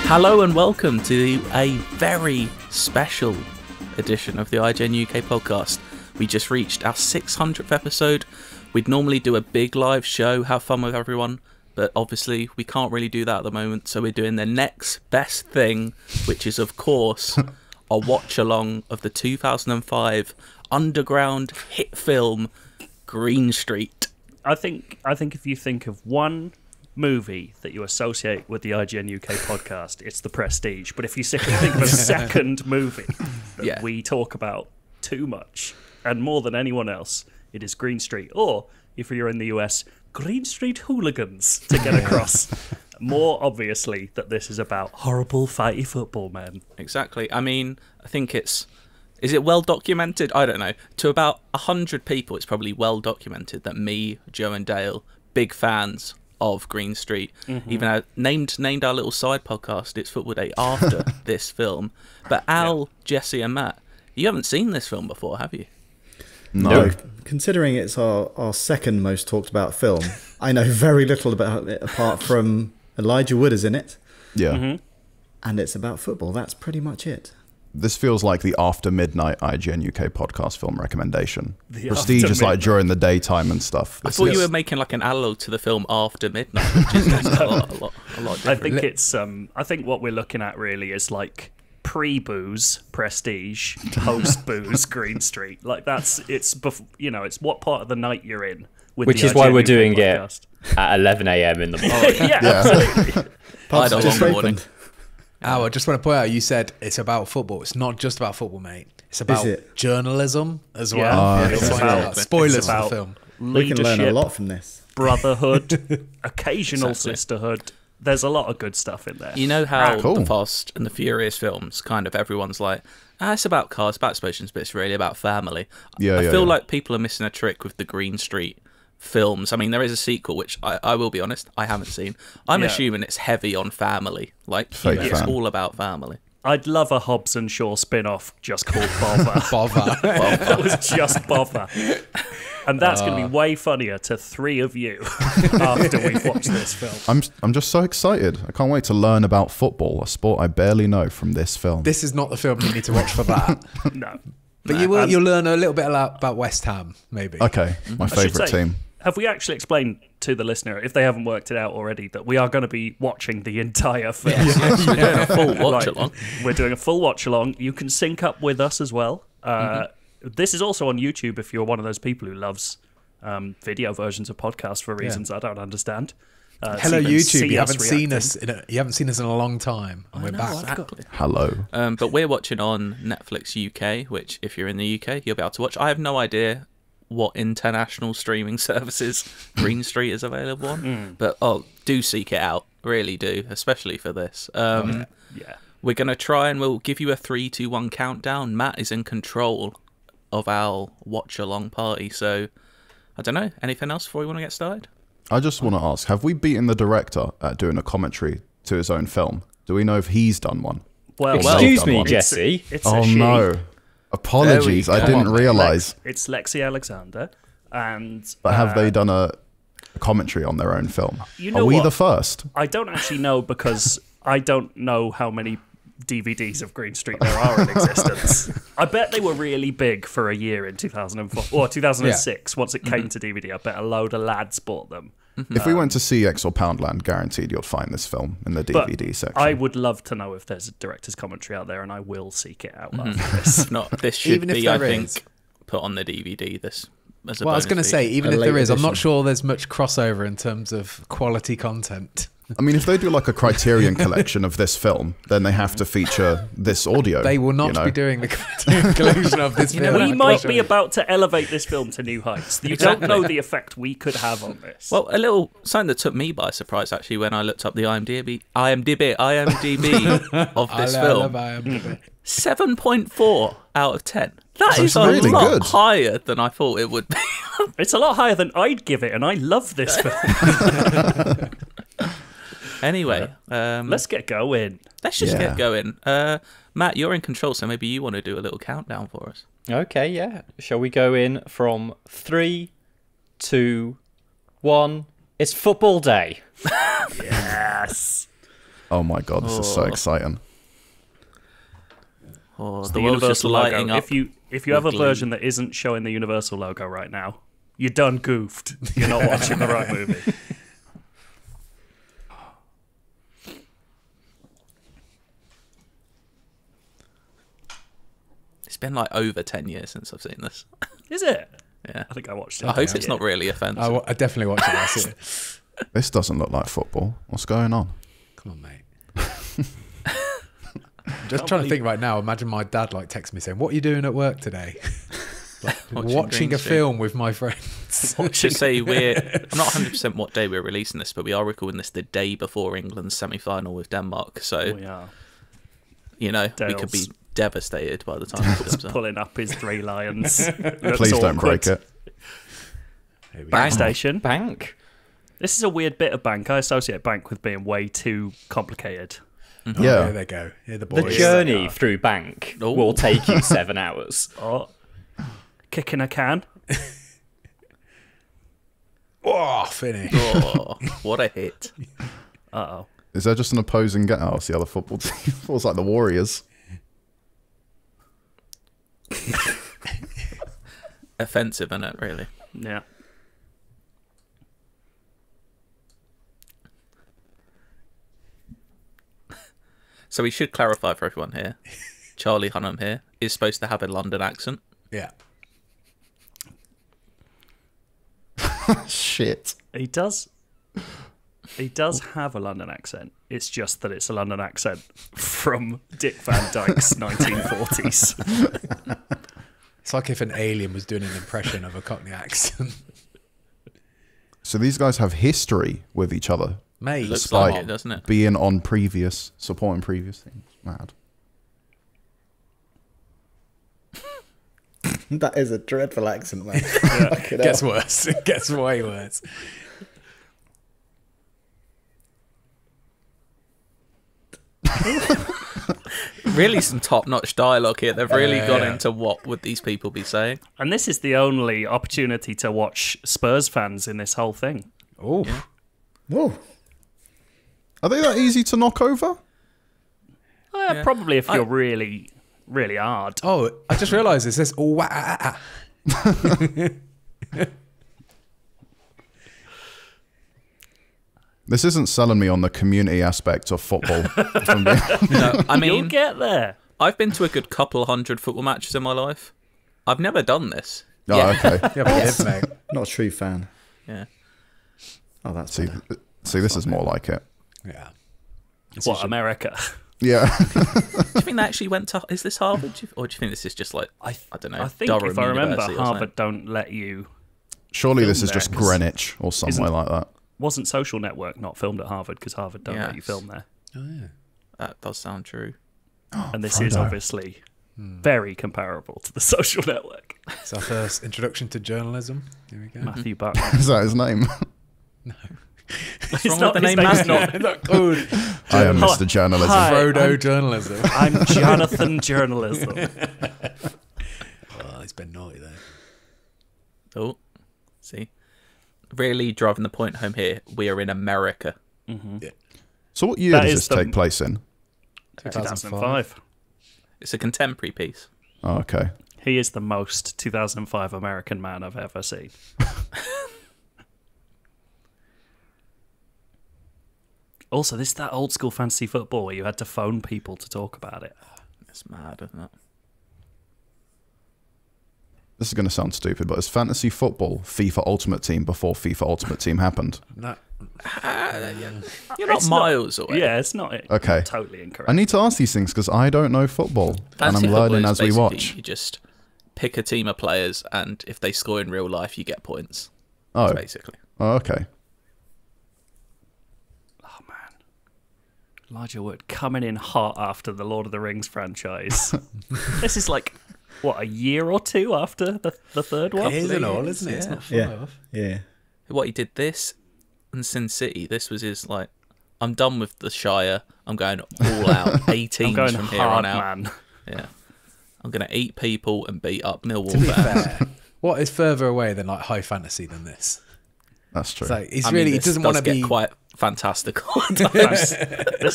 Hello and welcome to a very special edition of the IGN UK Podcast. We just reached our 600th episode. We'd normally do a big live show, have fun with everyone, but obviously we can't really do that at the moment, so we're doing the next best thing, which is, of course, a watch-along of the 2005 underground hit film, Green Street. I think if you think of one movie that you associate with the IGN UK podcast, it's The Prestige. But if you think of a second movie that we talk about too much and more than anyone else, it is Green Street. Or, if you're in the US, Green Street Hooligans, to get across more obviously that this is about horrible fighty football men. Exactly. I mean, I think is it well documented? I don't know. To about 100 people, it's probably well documented that me, Joe and Dale, big fans of Green Street, even named our little side podcast, It's Football Day, after this film. But Al, Jesse and Matt, you haven't seen this film before, have you? No. Considering it's our second most talked about film, I know very little about it apart from Elijah Wood is in it. Yeah. And it's about football. That's pretty much it. This feels like the after midnight IGN UK podcast film recommendation. The Prestige after is like midnight. during the daytime and stuff. I thought you were making like an analog to the film After Midnight, which is a lot different. I think it's I think what we're looking at really is like pre-booze Prestige, post-booze Green Street. Like it's what part of the night you're in. Which is why we're doing it at 11 a.m. in the morning. yeah, absolutely. I don't just want morning. I just want to point out, you said it's about football. It's not just about football, mate. It's about journalism as well. Yeah. You'll It's find about- out. Spoilers it's for the about film. We can learn a Leadership, lot from this. brotherhood, occasional Exactly. sisterhood. There's a lot of good stuff in there. You know how Cool. the Fast and the Furious films, kind of everyone's like, it's about cars, about explosions, but it's really about family. I feel like people are missing a trick with the Green Street films. I mean, there is a sequel, which I will be honest, I haven't seen. I'm assuming it's heavy on family. Like, Fake it's fan. all about family. I'd love a Hobbs and Shaw spin-off just called Bother. Bother. That was just Bother. And that's going to be way funnier to three of you after we've watched this film. I'm just so excited. I can't wait to learn about football, a sport I barely know, from this film. This is not the film you need to watch for that. No. But you'll learn a little bit about West Ham, maybe. Okay, my I should favourite say, team. have we actually explained to the listener, if they haven't worked it out already, that we are going to be watching the entire film? We're doing a full watch along. We're doing a full watch along. You can sync up with us as well. This is also on YouTube if you're one of those people who loves video versions of podcasts for reasons I don't understand. Hello, so YouTube. You us haven't seen reacting. us. You haven't seen us in a long time, and we're back. Exactly. Hello. But we're watching on Netflix UK, which if you're in the UK, you'll be able to watch. I have no idea what international streaming services Green Street is available on, but do seek it out. Really do, especially for this. Yeah. We're going to try and we'll give you a 3, 2, 1 countdown. Matt is in control of our watch-along party, so I don't know. Anything else before we want to get started? I just want to ask, have we beaten the director at doing a commentary to his own film? Do we know if he's done one? Well, Excuse done me, one. Jesse. It's a Oh she. no. Apologies, I didn't realise. It's Lexi Alexander, and But have they done a commentary on their own film? You know Are we what? the first? I don't actually know because I don't know how many DVDs of Green Street there are in existence. I bet they were really big for a year in 2004 or 2006. Once it came to DVD, I bet a load of lads bought them. If we went to CX or Poundland, guaranteed you'll find this film in the But DVD section. I would love to know if there's a director's commentary out there, and I will seek it out after this. If not, this should Even if be, I there think, is. put on the DVD. This as a Well, I was bonus going to say, feature. even A if there late is, I'm not edition. sure there's much crossover in terms of quality content. I mean, if they do like a Criterion collection of this film, then they have to feature this audio. They will not you know? be doing the collusion of this film. We might be about to elevate this film to new heights. You don't know the effect we could have on this. Well, a little something that took me by surprise actually when I looked up the IMDb of this film. 7.4 out of 10. That is a really lot good. higher than I thought it would be. It's a lot higher than I'd give it, and I love this film. Anyway, Let's get going. let's just Yeah. get going. Matt, you're in control, so maybe you want to do a little countdown for us. Okay, yeah. Shall we go in from 3, 2, 1, It's football day. Yes. Oh my god, this is so exciting. Oh, The world's just Universal lighting logo. up. If you have a with version that isn't showing the Universal logo right now, you're done goofed. You're not watching the right movie. It's been like over 10 years since I've seen this. Is it? Yeah. I think I watched it. I hope it's not really offensive. I definitely watched it last year. This doesn't look like football. What's going on? Come on, mate. I'm just trying to think right now. Imagine my dad like texts me saying, "What are you doing at work today?" Like, watching a film with my friends. Just say I'm not 100% what day we're releasing this, but we are recording this the day before England's semi-final with Denmark. So We are. you know, we could be devastated by the time it comes out. Pulling up his 3 lions. Please don't break it. Bank station. Bank. This is a weird bit of bank. I associate bank with being way too complicated. Oh, Yeah. there they go. Here the The boys. journey through bank Oh. will take you 7 hours. Oh, kicking a can. Oh, finish. Oh, what a hit. Uh-oh. Is there just an opposing get out? The other football team feels like the Warriors. Offensive, isn't it, really? Yeah. So we should clarify for everyone here. Charlie Hunnam here is supposed to have a London accent. Yeah. Shit. He does have a London accent. It's just that it's a London accent from Dick Van Dyke's 1940s. It's like if an alien was doing an impression of a Cockney accent. So these guys have history with each other. Mate, Looks Spike. like it, doesn't it? Being on supporting previous things. Mad. That is a dreadful accent, man. it gets worse. It gets way worse. Really some top-notch dialogue here. They've really gone into what would these people be saying. And this is the only opportunity to watch Spurs fans in this whole thing. Oh, Whoa. Are they that easy to knock over? Probably if you're really, really hard. oh! I just realised it says "oh wah." This isn't selling me on the community aspect of football. No, I You'll mean, get there. I've been to a good couple hundred football matches in my life. I've never done this. Oh, okay. Yeah, but it is, mate. Not a true fan. Yeah. Oh, that's See, better. this is more like it. Yeah. What, America? Yeah. Do you think they actually went to... Is this Harvard? Or do you think this is just like, I don't know, I think Durham if I remember, University or something? Harvard don't let you... Surely this is Film just there, 'cause Greenwich or somewhere like that. Wasn't Social Network not filmed at Harvard because Harvard don't let you Yes. film there? Oh yeah. That does sound true. And this is obviously very comparable to the Social Network. It's our first introduction to journalism. Here we go. Matthew Buckman. Is that his name? What's wrong with the name his name's Matthew? not good. I am Mr. Journalism. Hi. Frodo journalism. I'm Jonathan Journalism. Oh, he's been naughty there. Oh, see? Really driving the point home here. We are in America. So what year That does is this the- take place in? 2005. It's a contemporary piece. Oh, okay. He is the most 2005 American man I've ever seen. Also, this is that old school fantasy football where you had to phone people to talk about it. It's mad, isn't it? This is going to sound stupid, but is fantasy football FIFA Ultimate Team before FIFA Ultimate Team happened? No. You're not miles away. Yeah, it's not Okay. totally incorrect. I need to ask these things because I don't know football, and I'm Fantasy football learning is as we basically watch. You just pick a team of players, and if they score in real life, you get points. Oh, Basically. okay. Oh, man. Elijah Wood coming in hot after the Lord of the Rings franchise. This is like, what, a year or two after the third one? It is and all, isn't it? It's not far Yeah. off. Yeah. What he did this and Sin City. This was his like. I'm done with the Shire. I'm going all out. 18 I'm going from here hard, on out. man. Yeah. I'm gonna eat people and beat up Millwall To be fans. fair, what is further away than like high fantasy than this? That's true. It's like, I mean, he doesn't want to be quite fantastical. This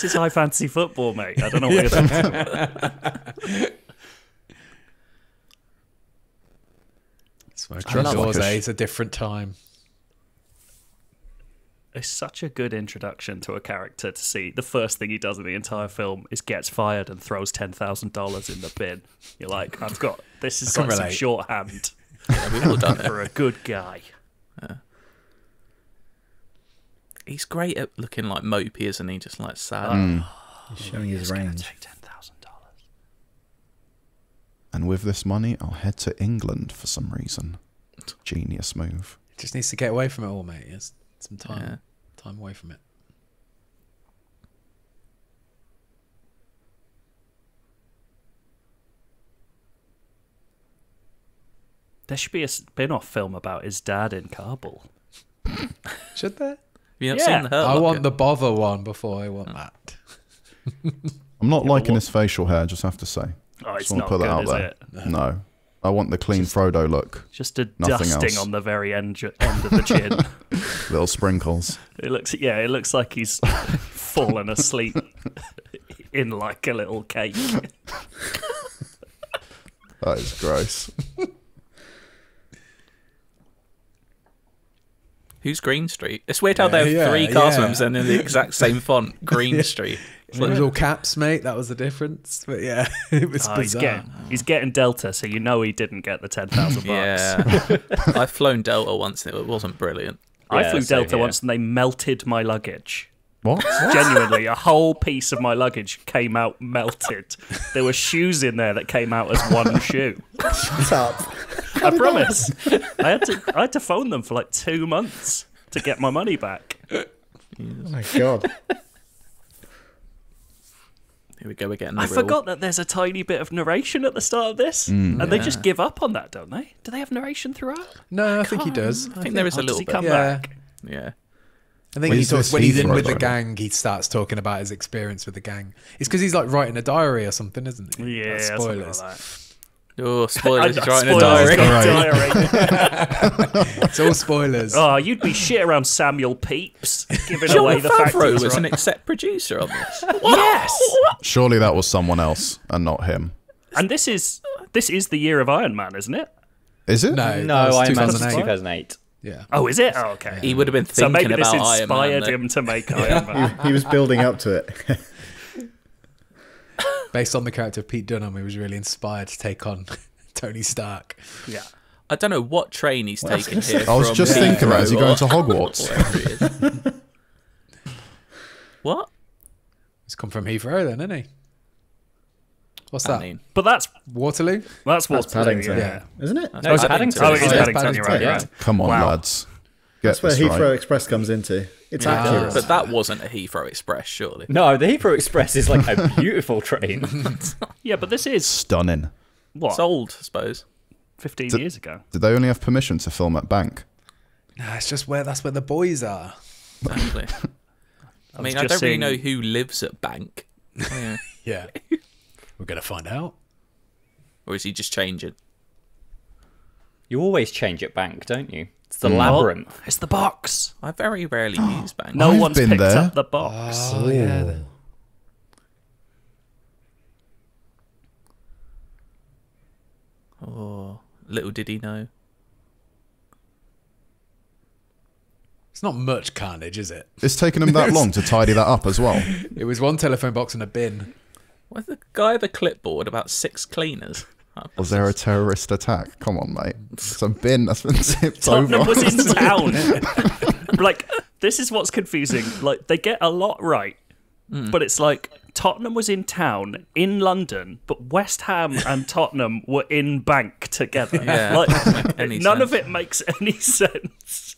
is high fantasy football, mate. I don't know what you're talking about. Smoking doors, it's a different time. It's such a good introduction to a character to see. The first thing he does in the entire film is gets fired and throws $10,000 in the bin. You're like, this is like some shorthand. Yeah, we've all done it. For a good guy. Yeah. He's great at looking like mopey, isn't he? Just like sad. He's showing his range. Take $10,000. And with this money, I'll head to England for some reason. Genius move. Just needs to get away from it all, mate. Yes. Some time away from it. There should be a spin-off film about his dad in Kabul. Should there? You not seen the Hurt I Locker? want the bother one before I want that. I'm not liking his facial hair, just have to say. Oh, it's Just want not to put that good, out is there. it? No. I want the clean Frodo look. Just a Nothing dusting else. on the very end of the chin. Little sprinkles. It looks like he's fallen asleep in like a little cake. That is gross. Who's Green Street? It's weird how they have three cast members and in the exact same font, Green Street. It was all caps, mate. That was the difference. But yeah, it was bizarre. He's getting Delta, so you know he didn't get the $10,000. Yeah. I've flown Delta once and it wasn't brilliant. I flew Delta once and they melted my luggage. What? Genuinely, a whole piece of my luggage came out melted. There were shoes in there that came out as one shoe. Shut up. I promise. I had to phone them for like 2 months to get my money back. Oh my God. Here we go again. I forgot that there's a tiny bit of narration at the start of this, and they just give up on that, don't they? Do they have narration throughout? No, I think he does. I think there is a little Does he bit. come back? Yeah. I think when he's in with the gang, he starts talking about his experience with the gang. It's because he's like writing a diary or something, isn't he? Yeah, That's spoilers. spoilers. Oh, spoilers. He's writing a Spoilers, diary. It's all spoilers. Oh, you'd be shit around Samuel Pepys giving Jon away the fact Favreau he's was an right. exec producer on this. Yes. Surely that was someone else and not him. And this is the year of Iron Man, isn't it? Is it? No, No, that was Iron Man 2008. 2008. Yeah. Oh, is it? Oh, okay. He would have been So thinking maybe this about Iron Man. inspired him to make Iron Man. He was building up to it. Based on the character of Pete Dunham, he was really inspired to take on Tony Stark. Yeah. I don't know what train he's taking here. I was from just thinking that. Is he Heathrow going to or Hogwarts? wherever he is. What? He's come from Heathrow then, isn't he? What's that? I mean, But that's Waterloo? That's Paddington, Yeah. Isn't it? no, it's Paddington. Oh, it is Oh, Paddington. it's You're right. Paddington, You're yeah. right. Come on, Wow. lads. Get That's where this Heathrow right. Express comes into. It's yeah, accurate. but that wasn't a Heathrow Express, surely. No, the Heathrow Express is like a beautiful train. Yeah, but this is Stunning. what It's old, I suppose. 15 years ago. Did they only have permission to film at Bank? Nah, it's just that's where the boys are. Exactly. I mean, I just don't really seeing- know who lives at Bank. Yeah. Yeah. We're going to find out. Or is he just changing? You always change at Bank, don't you? It's the labyrinth. It's the box. I very rarely use Bank. No I've one's been picked there. up the box. Oh, yeah. Oh, little did he know. It's not much carnage, is it? It's taken him that long to tidy that up as well. It was one telephone box and a bin. Was the guy with the clipboard about 6 cleaners? Was there a terrorist attack? Come on, mate. It's a bin that's been tipped Tottenham over. was in town. Like, this is what's confusing. Like, they get a lot right, but it's like Tottenham was in town in London, but West Ham and Tottenham were in Bank together. Yeah, Like, doesn't make any none sense. of it makes any sense.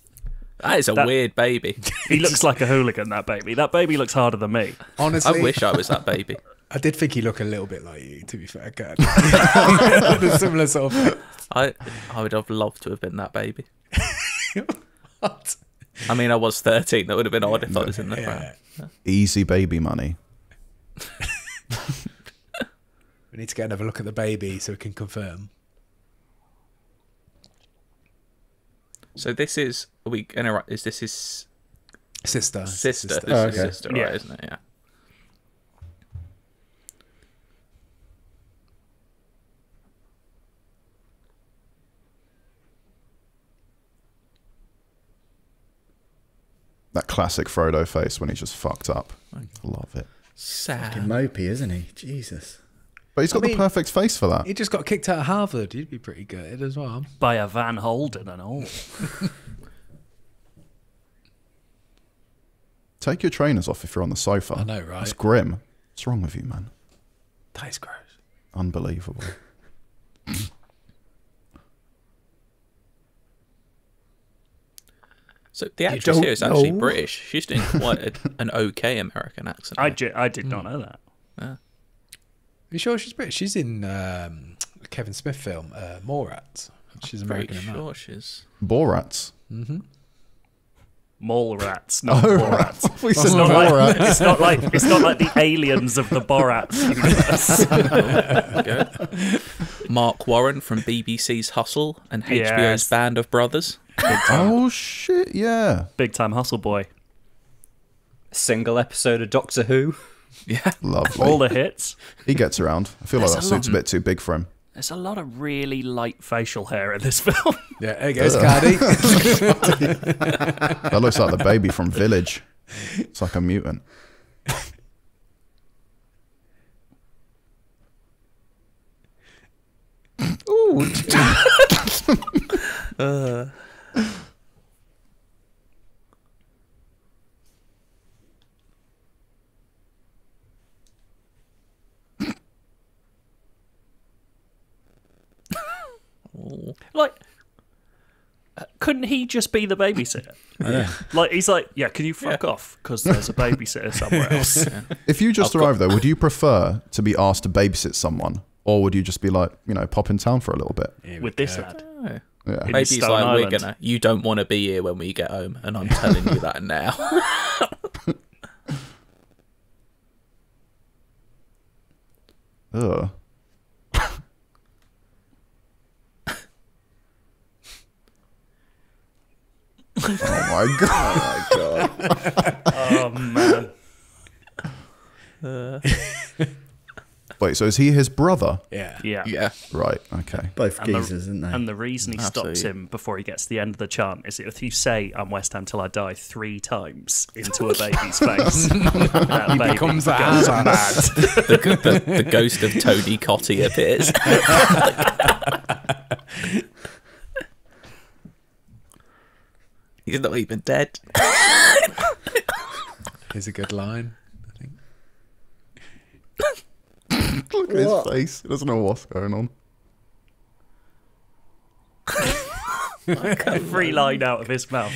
That is a weird baby. He looks like a hooligan, that baby. That baby looks harder than me. Honestly, I wish I was that baby. I did think he looked a little bit like you, to be fair. God. A similar sort of... I would have loved to have been that baby. What? I mean, I was 13. That would have been odd if I was in the front. Easy baby money. We need to get another look at the baby so we can confirm. So this is is this his Sister. sister? This Oh, is okay. his sister, right? Yeah. Isn't it? Yeah. That classic Frodo face when he's just fucked up. I love it. Fucking Sad. mopey, isn't he? Jesus. But he's got the perfect face for that. He just got kicked out of Harvard. He'd be pretty good as well. By a Van Holden and all. Take your trainers off if you're on the sofa. I know, right? That's grim. What's wrong with you, man? That is gross. Unbelievable. So the actress don't here is actually know? British. She's doing quite an okay American accent. I did not know that. Are you sure she's British? She's in Kevin Smith film, Mallrats. She's Pretty American in that. sure she's. Borats. Mall rats, not Borats. We said It's not, like, Borat. it's not like the aliens of the Borat universe. Good. Mark Warren from BBC's Hustle and HBO's Yes. Band of Brothers. Oh, shit, yeah. Big time hustle boy. Single episode of Doctor Who. Yeah. Lovely. All the hits. He gets around. I feel like There's that a suit's a lot- bit too big for him. There's a lot of really light facial hair in this film. Yeah, there you go, Cardi. That looks like the baby from Village. It's like a mutant. Ooh. Like, couldn't he just be the babysitter? Like, he's like, yeah, can you fuck off? Because there's a babysitter somewhere else. If you just arrived there, would you prefer to be asked to babysit someone? Or would you just be like, pop in town for a little bit? With this lad. Oh. Yeah. In Maybe he's Stone like, Island. you don't want to be here when we get home, and I'm telling you that now. Ugh. Oh my god. Oh, man. Wait, so is he his brother? Yeah. Yeah. Yeah. Right, okay. Both And the- geezers, isn't they? And the reason he stops Absolutely. him before he gets to the end of the chant is if you say, I'm West Ham till I die 3 times into a baby's face, that He baby becomes a goes hazard. mad. The ghost of Tony Cotty appears. He's not even dead. Here's a good line, I think. Look at his face. He doesn't know what's going on. Every line out of his mouth.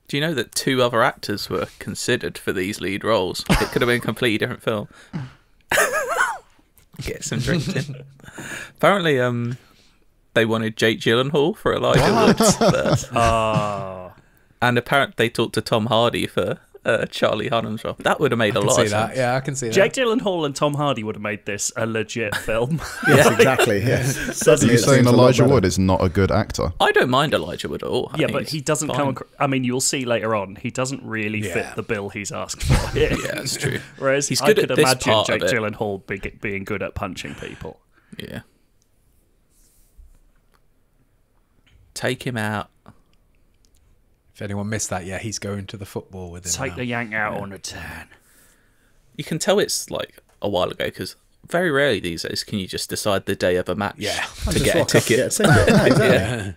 Do you know that 2 other actors were considered for these lead roles? It could have been a completely different film. Get some drinks in. Apparently, they wanted Jake Gyllenhaal for Elijah Wood first. Oh. And apparently they talked to Tom Hardy for Charlie Hunnam's role. That would have made a I can lot see of that. sense. Yeah, I can see that. Jake Gyllenhaal and Tom Hardy would have made this a legit film. Yes, exactly. Yes. Suddenly You're it saying seems a lot Elijah better. Wood is not a good actor? I don't mind Elijah Wood at all. I Yeah, think but he's he doesn't fine. come across... I mean, you'll see later on, he doesn't really Yeah. fit the bill he's asked for here. Yeah, that's true. Whereas He's I good could at this imagine part Jake of it. Gyllenhaal being good at punching people. Yeah. Take him out. If anyone missed that, yeah, he's going to the football with him. Take now. the yank out on a turn. You can tell it's like a while ago because very rarely these days can you just decide the day of a match Yeah. to Just get a rock up, ticket. get a ticket. No, exactly. Yeah.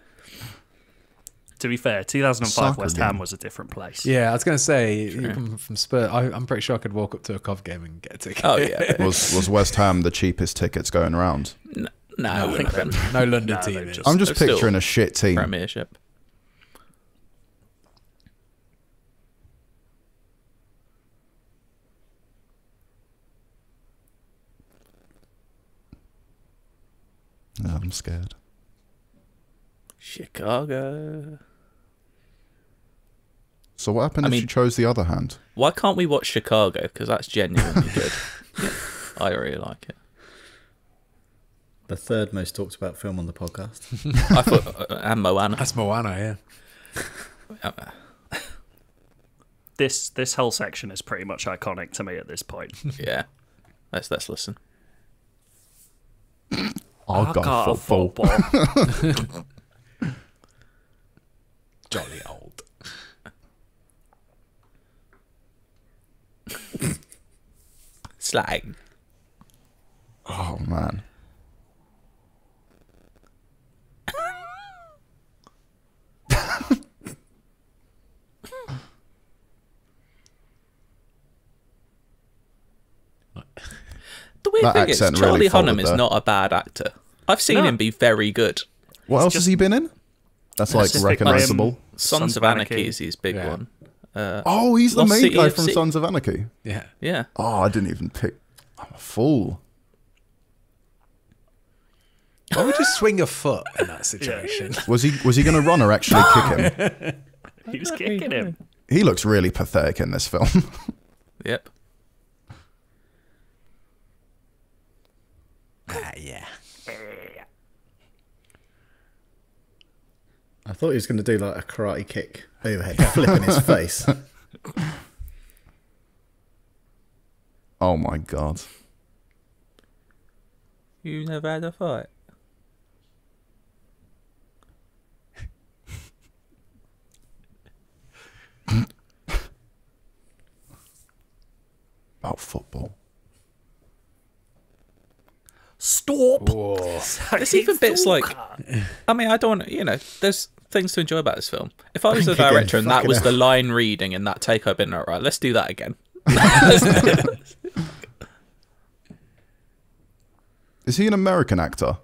To be fair, 2005 Soccer West game. Ham was a different place. Yeah, I was going to say, you come from Spurs. I'm pretty sure I could walk up to a Cov game and get a ticket. Oh yeah. Was West Ham the cheapest tickets going around? No, I think wouldn't have been. No London No, team. they've is. just- I'm just They're still picturing a shit team. Premiership. Yeah, I'm scared. Chicago. So what happened I if mean- you chose the other hand? Why can't we watch Chicago? Because that's genuinely good. I really like it. The third most talked about film on the podcast. I thought, and Moana. That's Moana, yeah. This whole section is pretty much iconic to me at this point. Yeah. Let's listen. I'll go football. Jolly old. Slang. Oh man. The weird That thing is, accent Charlie really folded Hunnam is there. not a bad actor. I've seen him be very good. What else has he been in? That's like Pacific recognisable. Rim, Sons of Anarchy is his big Yeah. one. Oh, he's the Lost main City guy of from Sea. Sons of Anarchy. Yeah. Yeah. Oh, I didn't even pick. I'm a fool. Why would you swing a foot in that situation? Was he going to run or actually kick him? He was kicking him. He looks really pathetic in this film. Yep. Yeah. I thought he was going to do like a karate kick overhead, flipping his face. Oh my god. You never had a fight. About football. Stop. There's even bits like, I mean, I don't, there's things to enjoy about this film. If I was the Again, director and that fucking was hell. the line reading in that take, I'd been like, right, let's do that again. Is he an American actor?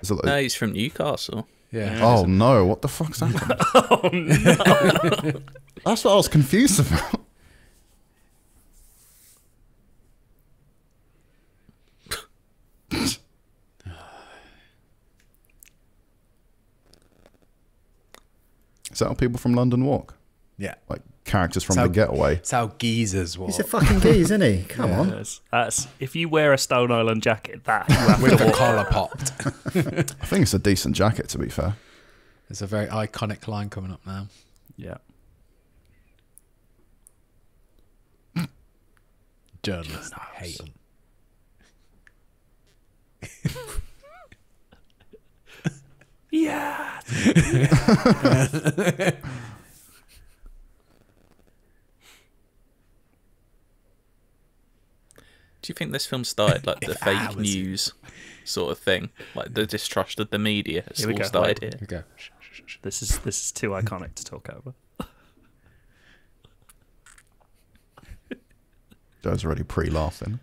Is it like, No, he's from Newcastle. Yeah. oh no, what the fuck's happened? Oh no. That's what I was confused about. Is that how people from London walk? Yeah. Like characters from So- The Getaway? That's how geezers walk. He's a fucking geese, isn't he? Come on. That's if you wear a Stone Island jacket, that you have With to the walk. collar popped. I think it's a decent jacket, to be fair. There's a very iconic line coming up now. Yeah. Journalists hate them. Yeah. Do you think this film started like the If I fake was you. news sort of thing? Like the distrust of the media has Here we all go. started Wait. here. Okay. This is too iconic to talk over. Joe's already pre-laughing.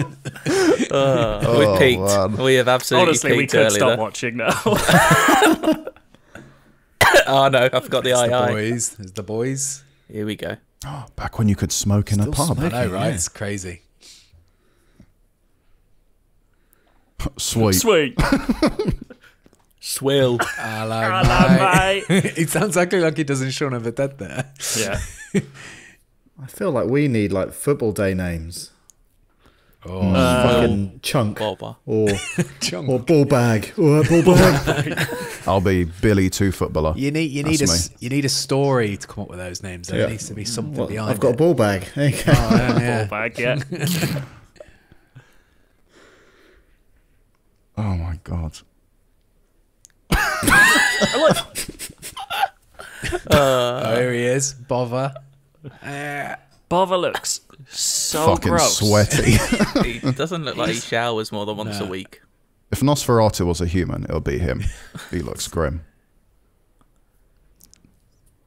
We peaked. man. We have absolutely Honestly, we peaked could early stop there. watching now. Oh no, I forgot the It's the eye. boys. There's the boys. Here we go. Back when you could smoke in a pub. I know, right? yeah. It's crazy. Sweet. Sweet. Swill. Hello, Hello, mate. mate. It sounds exactly like he does in Shaun of the Dead there. Yeah. I feel like we need like football day names. Oh, Fucking chunk Bobber. or chunk. or ball bag. Or ball bag. I'll be Billy Two Footballer. You need That's you need a story to come up with those names. There Yeah. needs to be something Well, behind I've got a it. ball bag. There you go. Oh, yeah. Ball bag, yeah. Oh my god. Oh, here he is. Bother. Bother looks so Fucking gross. sweaty. He doesn't look like he showers more than once a week. If Nosferatu was a human, it would be him. He looks grim.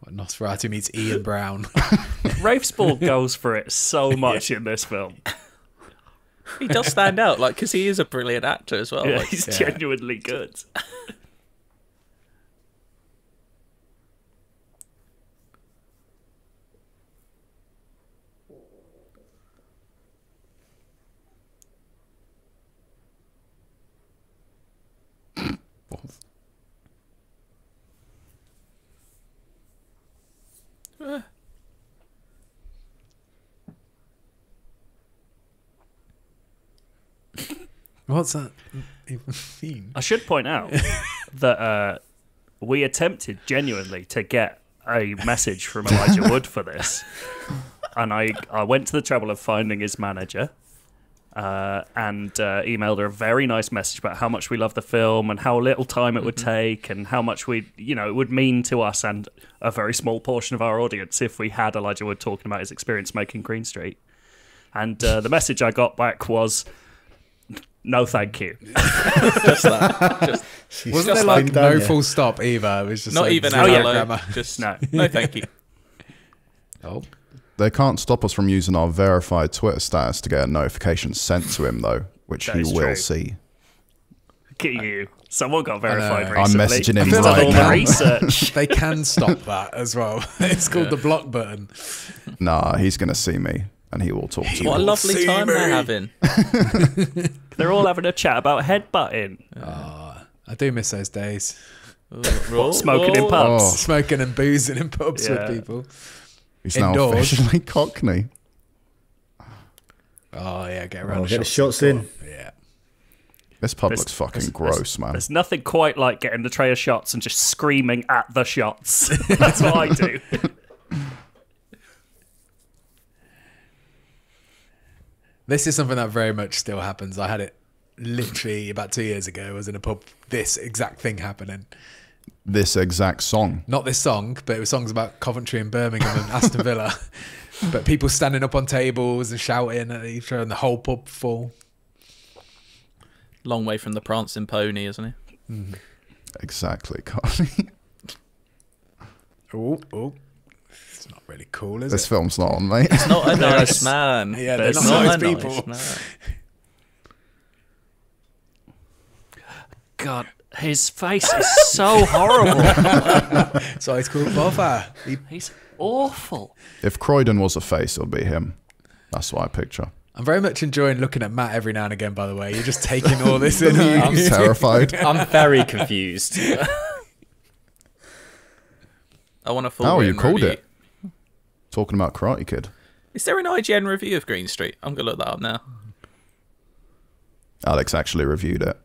Nosferatu meets Ian Brown. Rafe Spall goes for it so much in this film. He does stand out, like, because he is a brilliant actor as well. Yeah, like, he's genuinely good. What's that even mean? I should point out that we attempted genuinely to get a message from Elijah Wood for this. And I went to the trouble of finding his manager and emailed her a very nice message about how much we love the film and how little time it would take and how much it would mean to us and a very small portion of our audience if we had Elijah Wood talking about his experience making Green Street. And the message I got back was, no, thank you. Just that. Wasn't there like no full stop either? It was just not like even grammar. Just no thank you. Oh. They can't stop us from using our verified Twitter status to get a notification sent to him, though, which he will true. see. Look at you. Someone got verified I'm recently. messaging him He's done right all now. the research. They can stop that as well. It's called the block button. Nah, he's going to see me, and he will talk to me. What a lovely time they're having. They're all having a chat about headbutting. I do miss those days. Smoking in pubs. Oh. Smoking and boozing in pubs Yeah. with people. He's now Indoors. officially Cockney. Oh, yeah, get around Get the shots in. Yeah. This pub looks fucking gross, man. There's nothing quite like getting the tray of shots and just screaming at the shots. That's what I do. This is something that very much still happens. I had it literally about 2 years ago. I was in a pub, this exact thing happening. This exact song. Not this song, but it was songs about Coventry and Birmingham and Aston Villa. But people standing up on tables and shouting at each other and the whole pub full. Long way from the prancing pony, isn't he? Exactly, Carly. Oh. It's not really cool, is This it? film's not on, mate. It's not a nice man. Yeah, they're It's not not nice a people. nice man. God, his face is so horrible. So it's called Bother. He's awful. If Croydon was a face, it'll be him. That's what I picture. I'm very much enjoying looking at Matt every now and again, by the way. You're just taking all this in. I'm terrified. I'm very confused. I want a full Oh, you written called review. it. Talking about Karate Kid. Is there an IGN review of Green Street? I'm going to look that up now. Alex actually reviewed it.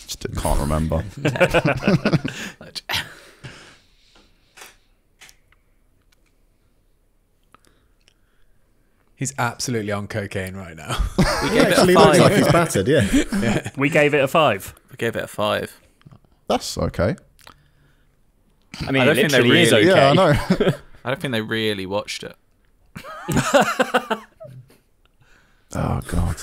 Just can't remember. He's absolutely on cocaine right now. We He gave it a actually looks 5. like he's battered, yeah. We gave it a 5. We gave it a 5. That's okay. I mean, I it don't think they literally is really- okay. Yeah, I know. I don't think they really watched it. Oh, God.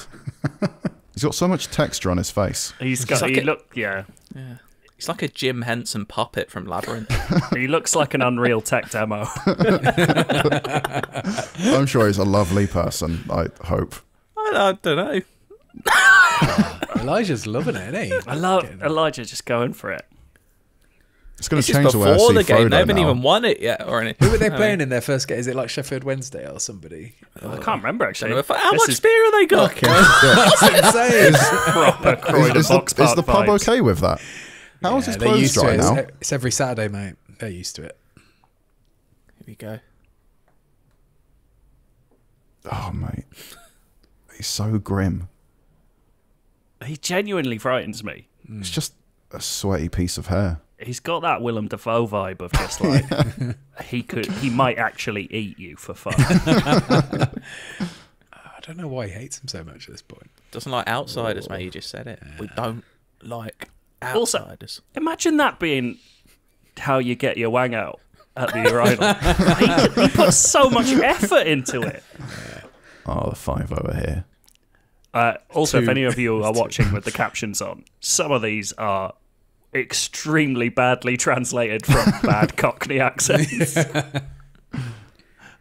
He's got so much texture on his face. He's got. like He a- look. Yeah. Yeah. He's like a Jim Henson puppet from Labyrinth. He looks like an Unreal Tech demo. I'm sure he's a lovely person, I hope. I don't know. Elijah's loving it, isn't he? I love Elijah just going for it. It's going This to is change the way I before see the game. Frodo They haven't now. even won it yet or anything. Who were they playing in their first game? Is it like Sheffield Wednesday or somebody? I can't remember actually. How This much is beer have they got? That's insane. proper Croydon Is box the park pub vibes. okay with that? How's his they're clothes used to dry it. now? It's every Saturday, mate. They're used to it. Here we go. Oh, mate. He's so grim. He genuinely frightens me. It's just a sweaty piece of hair. He's got that Willem Dafoe vibe of just like he might actually eat you for fun. I don't know why he hates him so much at this point. Doesn't like outsiders, mate. You just said it. We don't like Also- outsiders. Imagine that being how you get your wang out at the urinal. he puts so much effort into it. Oh, the 5 over here. Also, if Two. any of you are watching with the captions on, some of these are extremely badly translated from bad Cockney accents.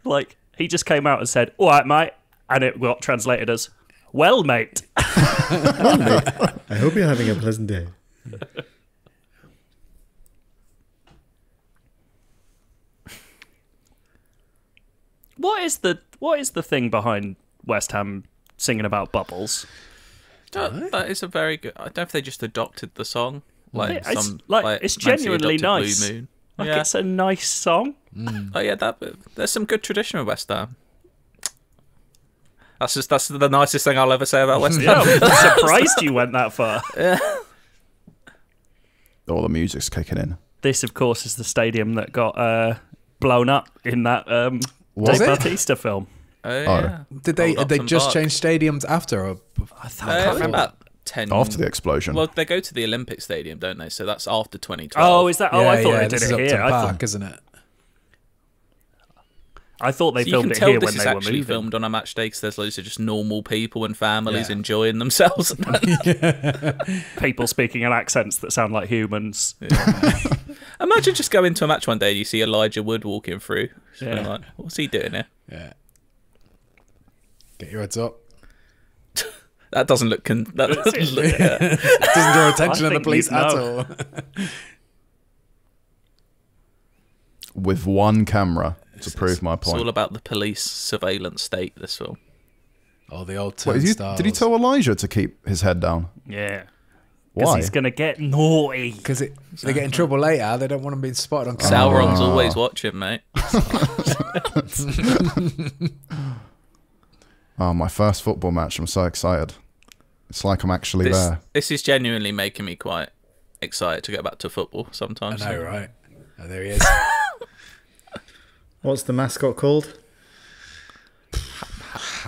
Like, he just came out and said, "All right, mate," and it got translated as, "Well, mate." I hope you're having a pleasant day. What is the thing behind West Ham singing about bubbles? That is a very good. I don't know if they just adopted the song. Like It's- some, like, it's Nancy genuinely adopted nice. Blue Moon. Like, Yeah. it's a nice song. Oh yeah, there's some good tradition with West Ham. That's the nicest thing I'll ever say about West Ham. Yeah, I'm surprised you went that far. All the music's kicking in. This, of course, is the stadium that got blown up in that Was Dave it? Bautista film. Oh, yeah. Did they Old they Upton just Park. change stadiums after? Or I remember about 10 After the explosion. Well, they go to the Olympic Stadium, don't they? So that's after 2012. Oh, is that? Oh, I thought they this did is it here. Upton I Park, thought, isn't it? I thought they So you filmed can it tell here this when is they were actually moving. filmed on a match day because there's loads of just normal people and families Yeah. enjoying themselves. People speaking in accents that sound like humans. Imagine just going to a match one day and you see Elijah Wood walking through. Just being Yeah. like, what's he doing here? Yeah. Get your heads up. That doesn't look... that doesn't look Doesn't draw attention I of the think police you'd at know. all. With one camera to prove my It's all point. about the police surveillance state, this film. Oh, the old Wait, turnstiles. did he tell Elijah to keep his head down? Yeah. Because Why? he's going to get naughty. Because they get in trouble later. They don't want them being spotted on camera. Sauron's always watching, mate. Oh, my first football match. I'm so excited. It's like I'm actually there. This is genuinely making me quite excited to go back to football I sometimes. know, right? Oh, there he is. What's the mascot called?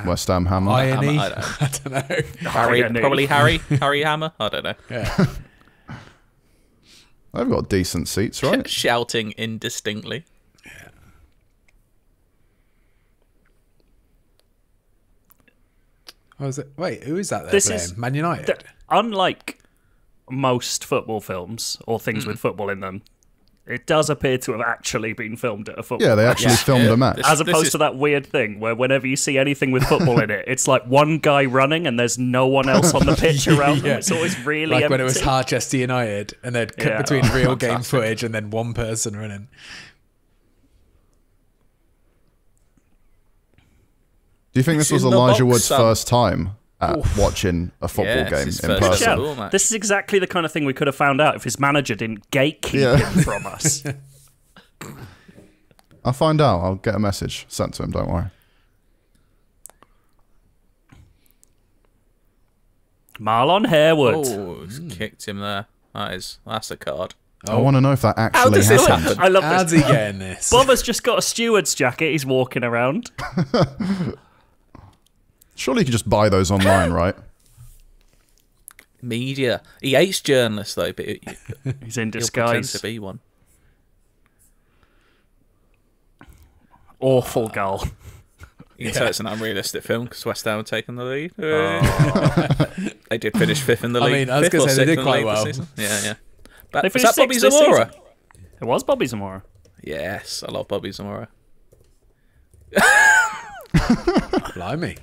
West Ham Hammer. Irony. I I don't know. Harry, Irony. probably Harry Hammer. I don't know. Yeah. They've got decent seats, right? Shouting indistinctly. Oh, is it? Wait, who is that there This playing? is- Man United? Unlike most football films or things with football in them, it does appear to have actually been filmed at a football Yeah, they actually filmed a match. As This opposed is- to that weird thing where whenever you see anything with football in it, it's like one guy running and there's no one else on the pitch around them. Yeah. It's always really Like empty. when it was Harchester United and they'd cut Yeah. between real game footage and then one person running. Do you think this It's was in the Elijah box, Wood's son. first time at watching a football Yeah, it's game his in first person? ever. Yeah, Cool, mate. this is exactly the kind of thing we could have found out if his manager didn't gatekeep Yeah. him from us. I'll find out. I'll get a message sent to him. Don't worry. Marlon Harewood. Oh, kicked him there. That's a card. I want to know if that actually does this happened. happen? I love How's this. he getting this? Bob has just got a steward's jacket. He's walking around. Surely you could just buy those online, right? Media. He hates journalists, though, but He's in he'll pretend disguise. to be one. Awful goal. You can tell it's an unrealistic film because West Ham have taken the lead. They did finish fifth in the I league. mean, I was Fifth gonna or say they sixth did in the quite league this well. season. Yeah. They Was finished that Bobby sixth this Zamora? season. It was Bobby Zamora. Yes, I love Bobby Zamora. Blimey.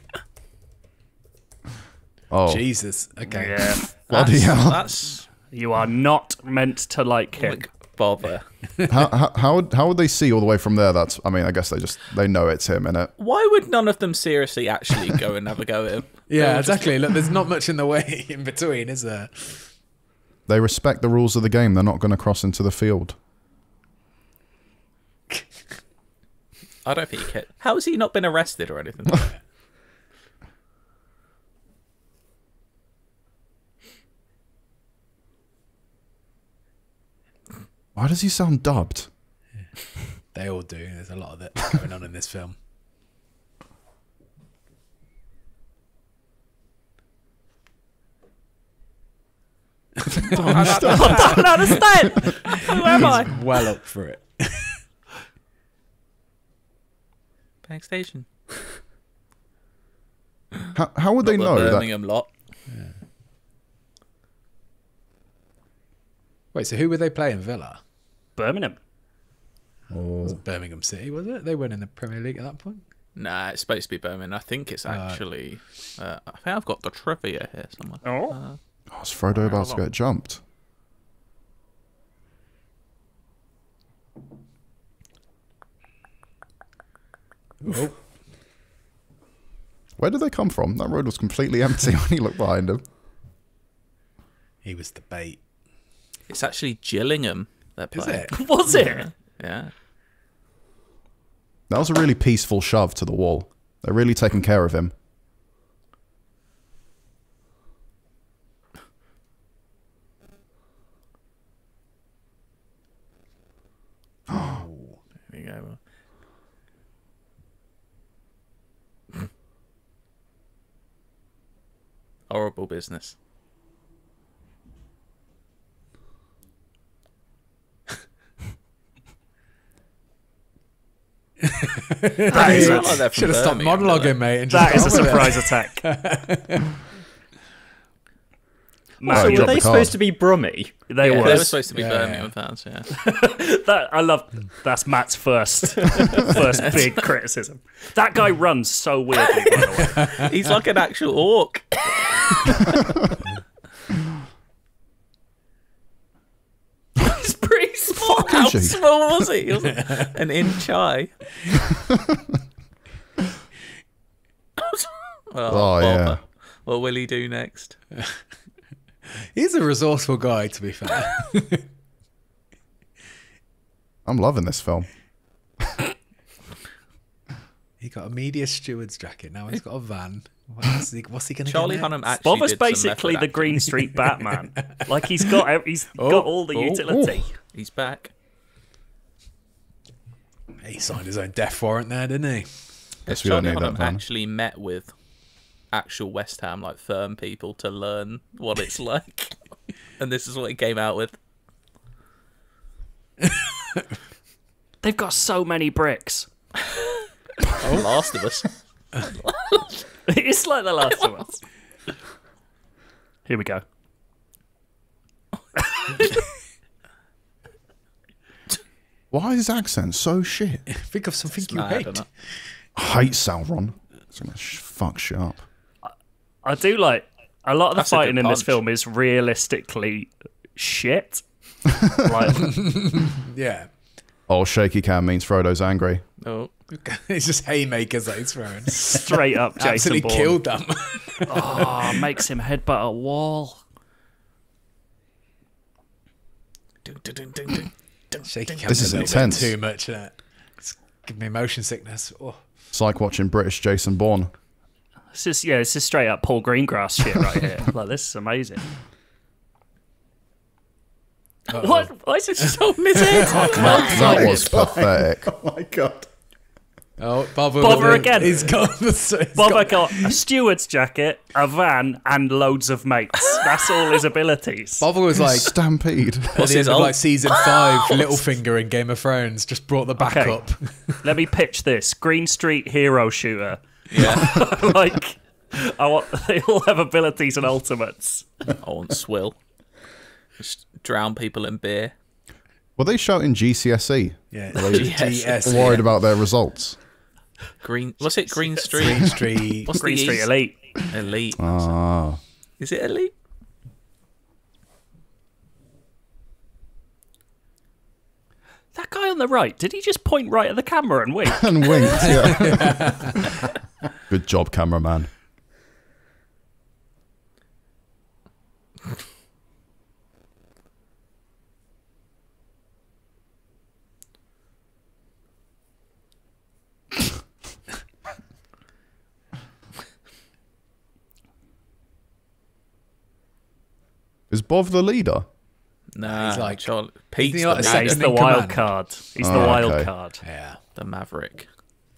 Oh, Jesus. Okay. Yeah. bloody hell. That's You are not meant to like him. like bother. How would they see all the way from there? I mean, I guess they know it's him, innit? Why would none of them seriously actually go and have a go at him? Yeah, exactly. Look, there's not much in the way in between, is there? They respect the rules of the game. They're not going to cross into the field. I don't think he cares. How has he not been arrested or anything? Why does he sound dubbed? They all do. There's a lot of it going on in this film. I don't understand. Who am I? Well up for it. Bank Station. How would they The know that? Birmingham lot. Wait, so who were they playing? Villa? Birmingham. Was it Birmingham City, was it? They weren't in the Premier League at that point? Nah, it's supposed to be Birmingham. I think it's actually. I think I've got the trivia here somewhere. Oh. Oh, is Frodo about to get jumped? Oh. Where did they come from? That road was completely empty when he looked behind him. He was the bait. It's actually Gillingham. They're Is playing. it? Was it? Yeah. That was a really peaceful shove to the wall. They're really taking care of him. Horrible business. That is Should have stopped monologuing, mate. And that is a just surprise attack. So were they supposed to be Brummy? They They were. were supposed to be Birmingham fans, yeah. I love. That's Matt's first big criticism. That guy runs so weirdly. By the way, He's like an actual orc. He's pretty small. How is he? small was he? He was an inch high. Oh, yeah. What will he do next? He's a resourceful guy, to be fair. I'm loving this film. He got a media steward's jacket. Now he's got a van. What's he going to Charlie get? Hunnam actually Bob is did some basically method the Green Street Batman. Like he's got all the utility. He's back. He signed his own death warrant there, didn't he? Guess we don't Charlie need that Hunnam van. actually met with actual West Ham like firm people to learn what it's like, and this is what he came out with. They've got so many bricks. Last of Us. It's like The Last of Us. Here we go. Why is his accent so shit? Think of something you Mad, hate. isn't it? I hate Sauron. It's gonna fuck shit up. I do like a lot of the That's a good fighting in this punch. film is realistically shit. Like Yeah. Oh, shaky cam means Frodo's angry. Oh, It's just haymakers that he's throwing. straight up Jason Absolutely Bourne. killed them. Oh, makes him headbutt a wall. Shaky cam This is a little bit intense. too much. It's giving me motion sickness. Oh. It's like watching British Jason Bourne. This is straight up Paul Greengrass shit right here. Like this is amazing. What? Why is it so his head? That was pathetic. Oh my god. Oh, Bobber Bother again. He's got the. Bobber got a steward's jacket, a van, and loads of mates. That's all his abilities. Bobber was like Stampede. at What's the his end of ult? like season 5, Littlefinger in Game of Thrones just brought the back Okay. up. Let me pitch this: Green Street hero shooter. yeah. Like, they all have abilities and ultimates. I want swill. Just drown people in beer. Were they shouting GCSE? Yeah, Yes. GS. Worried about their results? Green. What's it? Green Street. Green Street. What's Green the Street East? Elite. Elite. Ah. Is it elite? That guy on the right, did he just point right at the camera and wink? And winked, yeah. Good job, cameraman. Is Bov the leader? Nah, He's like- Pete's he like the, a Yeah, second he's in the wild command? card. He's the Oh, wild okay. card. Yeah. the Maverick.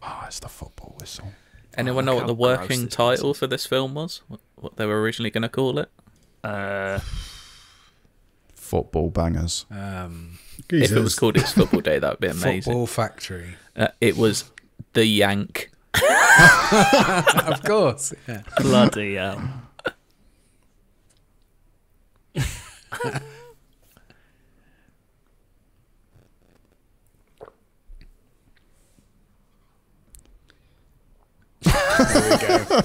Ah, it's the football whistle. Anyone know look what the how gross working this title for this film was? What they were originally going to call it? Football bangers. If it was called It's Football Day, that would be amazing. Football Factory. It was The Yank. Of course. Yeah. Bloody hell. There we go.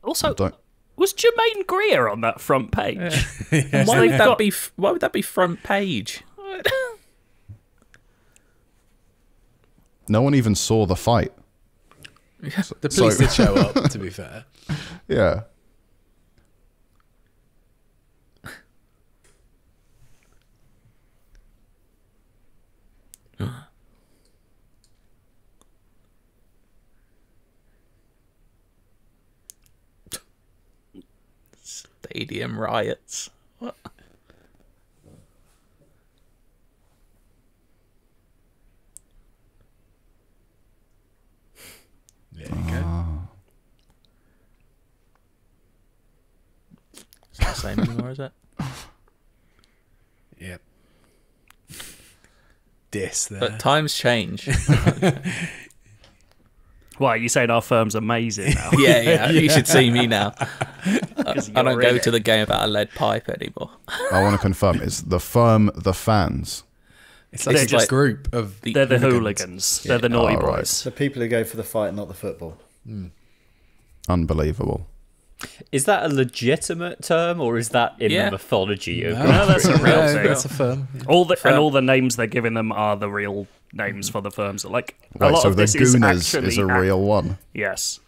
Also, Don't. was Jermaine Greer on that front page? Why would They've that got- be? Why would that be front page? No one even saw the fight. The police did show up, to be fair. Yeah. Stadium riots. What? same anymore, is it? Yep. Diss there. But times change. Why, you saying our firm's amazing now? Yeah. You should see me now. I don't go in to the game about a lead pipe anymore. I want to confirm, it's the firm, the fans. It's like They're just a just- group of... They're the hooligans. They're the naughty Oh, right. boys. The people who go for the fight, not the football. Unbelievable. Is that a legitimate term, or is that in Yeah. the mythology of No, that's a real thing. That's a firm. Yeah. All the names they're giving them are the real names for the firms. Like a Wait, lot so of the this is Gooners actually is a real one? Yes.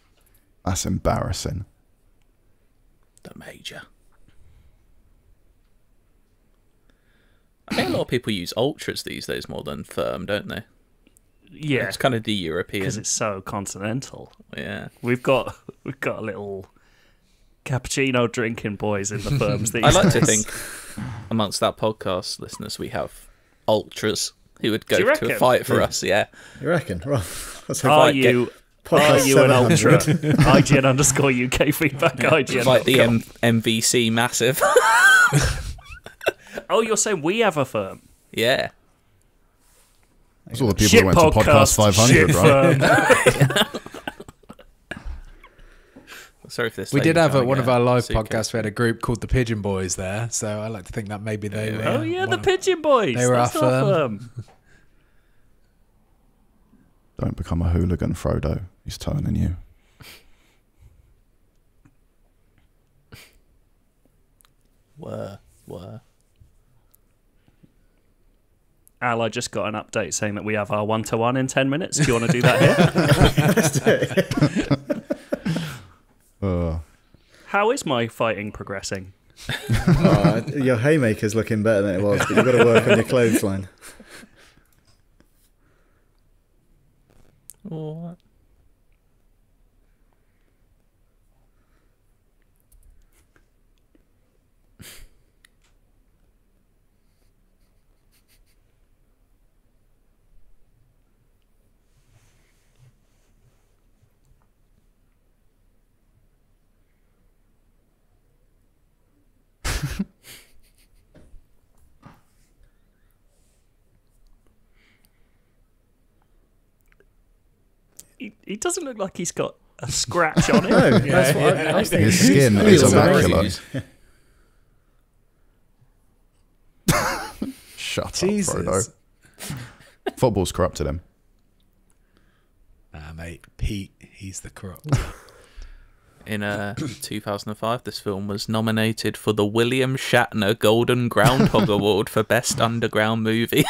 That's embarrassing. The Major. I think a lot of people use ultras these days more than firm, don't they? Yeah, It's kind of the European. because it's so continental. Yeah. We've got a little cappuccino drinking boys in the firms these I like to days. think amongst that podcast listeners we have ultras who would go Do you to a reckon? fight for us, yeah. You reckon? Well, let's hope Are I get you podcast an ultra? 700. IGN _UK feedback. IGN. Like the MVC massive. Oh, you're saying we have a firm? Yeah. That's all the people Shit who went to podcast 500, shit right? firm. Sorry if this We lady's did have trying to one get of our live suitcase. podcasts. We had a group called the Pigeon Boys there, so I like to think that maybe they were. Oh yeah, the one of- Pigeon Boys. They were That's our our firm. firm. Don't become a hooligan, Frodo. He's turning you. Were. Al, I just got an update saying that we have our 1-to-1 in 10 minutes. Do you want to do that here? How is my fighting progressing? Your haymaker's looking better than it was, but you've got to work on your clothesline. What? He doesn't look like he's got a scratch on him. No, that's what I was thinking. His skin Who's is feels immaculate. Shut up, Jesus. Frodo. Football's corrupted him. Nah, mate, Pete, he's the crook. In 2005, this film was nominated for the William Shatner Golden Groundhog Award for Best Underground Movie.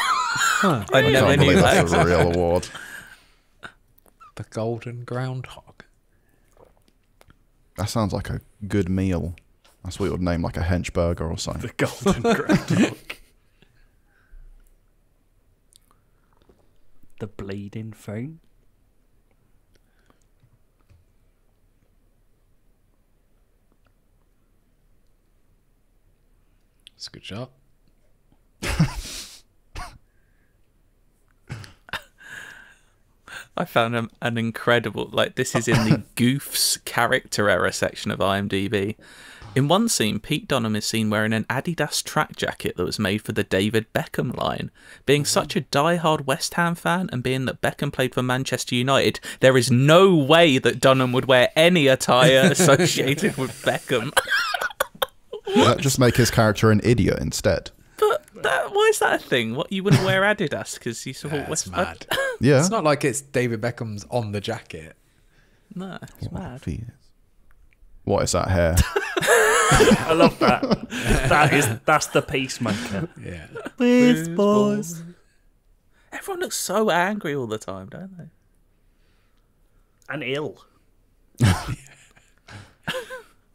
I never Can't knew believe that. that's a real award. The Golden Groundhog. That sounds like a good meal. That's what you would name like a hench burger or something. The golden groundhog. The bleeding phone. It's a good shot. I found an incredible, like, this is in the Goofs character error section of IMDb. In one scene, Pete Dunham is seen wearing an Adidas track jacket that was made for the David Beckham line. Being such a die-hard West Ham fan and being that Beckham played for Manchester United, there is no way that Dunham would wear any attire associated with Beckham. Would that just make his character an idiot instead? But why is that a thing? What, you wouldn't wear Adidas because you support That's West mad. Yeah. It's not like it's David Beckham's on the jacket. No, it's What mad. if he is? What is that hair? I love that. That's the peacemaker. Yeah. Please, boys. Everyone looks so angry all the time, don't they? And ill.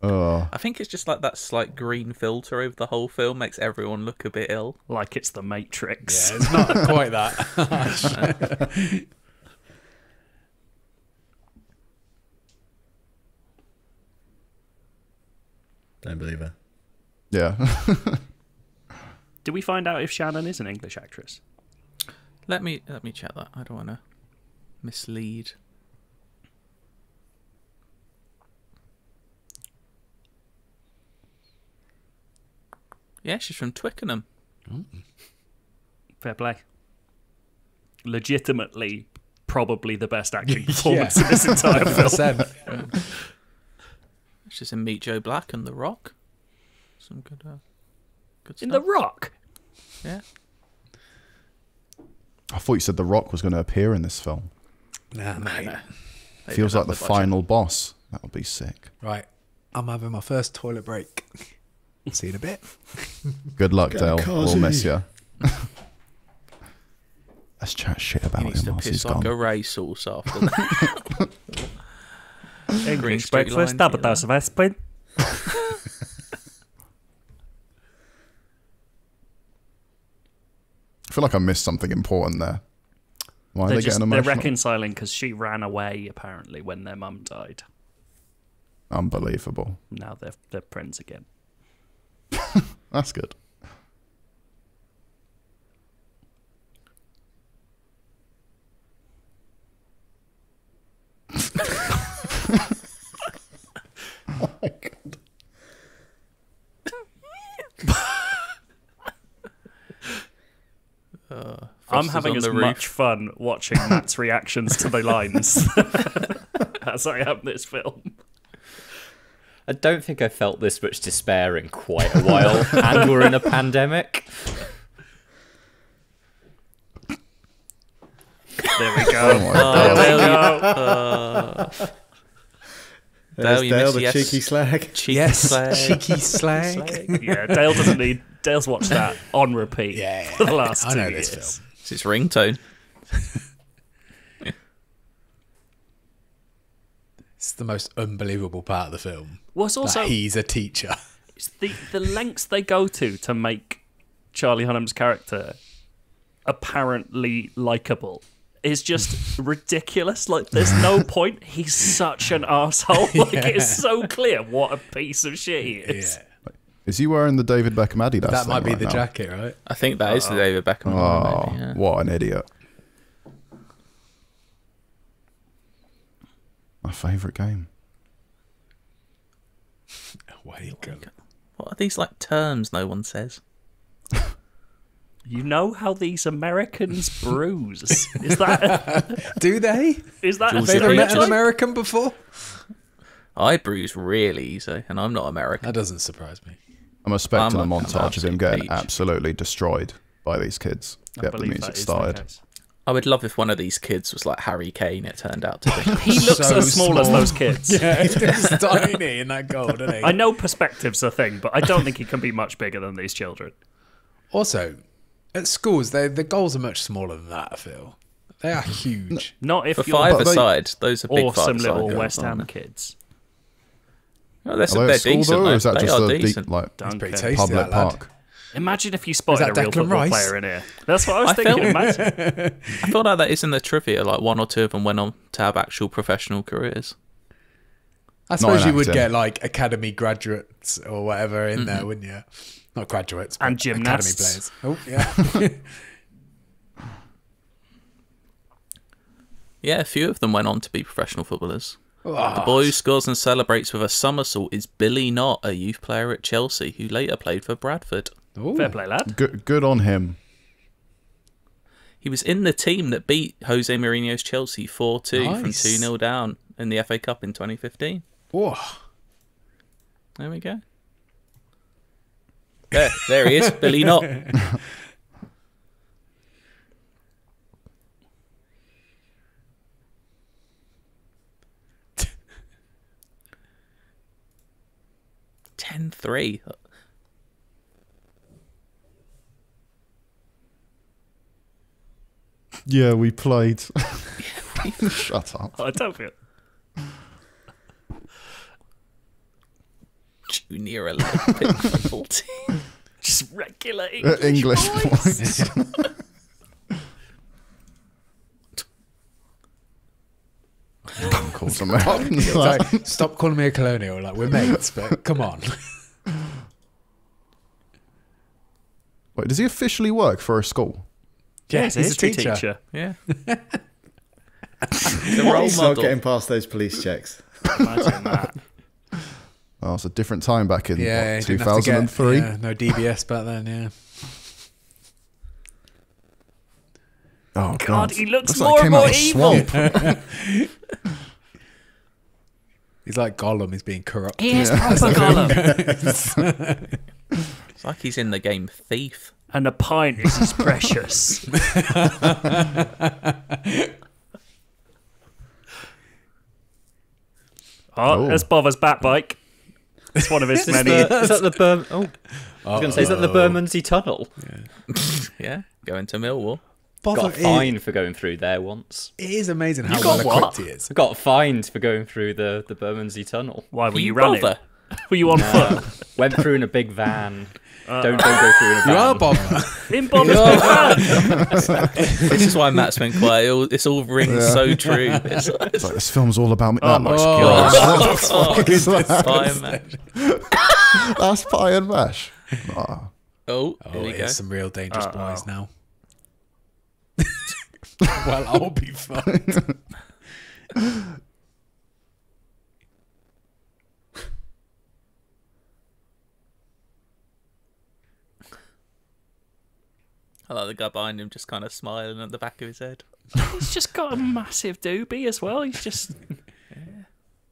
Oh, I think it's just like that slight green filter over the whole film makes everyone look a bit ill. Like it's the Matrix. Yeah, it's not quite that. Don't believe her. yeah. Do we find out if Shannon is an English actress? Let me check that. I don't want to mislead. Yeah, she's from Twickenham. Fair play. Legitimately, probably the best acting performance in this entire film. She's in Meet Joe Black and The Rock. Some good stuff. In The Rock? Yeah. I thought you said The Rock was going to appear in this film. Nah, mate. No. They Feels don't like have the budget. final boss. That would be sick. Right. I'm having my first toilet break. See you in a bit. Good luck, Get Dale. cozy. We'll miss you. Let's chat shit about He needs him to whilst he's piss like gone. a racehorse after that. Green English Street breakfast, line, double dose of aspirin. I feel like I missed something important there. Why are they getting They're emotional? reconciling because she ran away, apparently, when their mum died. Unbelievable. Now they're friends again. That's good. Oh my God. I'm Foster's having on as the roof. much fun watching Matt's reactions to the lines as I am this film. I don't think I felt this much despair in quite a while, and we're in a pandemic. There we go. Oh my God. There we go. There's you Dale, missed the yes. cheeky slag. Cheeky slag. cheeky slag. Yeah, Dale doesn't need. Dale's watched that on repeat for the last I 2 know years. this film. It's its ringtone. It's the most unbelievable part of the film. Well, it's also That he's a teacher. it's the lengths they go to make Charlie Hunnam's character apparently likable is just ridiculous. Like, there's no point. He's such an arsehole. Like, it's so clear what a piece of shit he is. Yeah. Is he wearing the David Beckham Adidas That thing might be right the now? jacket, right? I think that is the David Beckham one, Oh, maybe, yeah. what an idiot. My favourite game. Away you go. What are these like terms no one says? You know how these Americans bruise? Is that Do they? is that Jules a Have you ever met an stereotype? American before? I bruise really easy, and I'm not American. That doesn't surprise me. I'm expecting I'm a an montage of him absolute getting peach. absolutely destroyed by these kids. I Get the believe music that is started. the case. I would love if one of these kids was like Harry Kane, it turned out to be. He looks So as small as small. those kids. Yeah, he's tiny in that goal, doesn't he? I know perspective's a thing, but I don't think he can be much bigger than these children. Also, at schools, the goals are much smaller than that, I feel. They are huge. Not if For you're But five-a-side, those are big awesome five-a-side little girls, West aren't Ham they? kids. Oh, they're Are they at school decent, though, though. or is that They just are a decent. like Duncan. pretty tasty, public that lad. park? Imagine if you spotted a that real Declan football Rice? player in here. That's what I was I thinking. felt- Imagine. I feel like that is in the trivia, like one or two of them went on to have actual professional careers. I suppose in you would acting. get like academy graduates or whatever in there, wouldn't you? Not graduates, but And academy gymnasts. players. Oh, yeah. Yeah, a few of them went on to be professional footballers. The Oh, boy who scores and celebrates with a somersault is Billy Knott, a youth player at Chelsea, who later played for Bradford. ooh. Fair play, lad. Good on him. He was in the team that beat Jose Mourinho's Chelsea 4-2 from Nice. 2-0 down in the FA Cup in 2015. Oh, There we go. There he is, Billy Knott. $10-3. Yeah, we played. Shut up. I don't feel. Junior Olympic football team. Just regular English boys. boys. Calls Americans. It's like, stop calling me a colonial. Like, we're mates, but come on. Wait, does he officially work for a school? Yeah, Yes, he's a teacher. Yeah. The role He's not model. getting past those police checks. Imagine that. Oh, it's a different time back in Yeah, what, you didn't have to get- 2003. yeah, no DBS back then. Yeah. Oh God, he looks like more he and came out more of a evil. swamp. He's like Gollum. He's being corrupted. He is proper Gollum. It's like he's in the game Thief. And a pint is as precious. Oh. There's Bother's bat bike. It's one of his many. Is that the I was going to say, is that the Bermondsey Tunnel? Yeah, going to Millwall. Got fined for going through there once. It is amazing how got well what? equipped he is. I got fined for going through the Bermondsey Tunnel. Why were You you running? bother? Were you on foot? Went through in a big van. Don't go through in a van. You are Bob. In Bother's van. This is why Matt's been quiet. This all rings so true. It's It's like, this film's all about me. Oh That my looks God. good. Fire match. That's pie and mash. Oh. Oh, here Oh, we go. it's some real dangerous boys now. Well, I'll be fucked. I like the guy behind him just kind of smiling at the back of his head. He's just got a massive doobie as well. He's just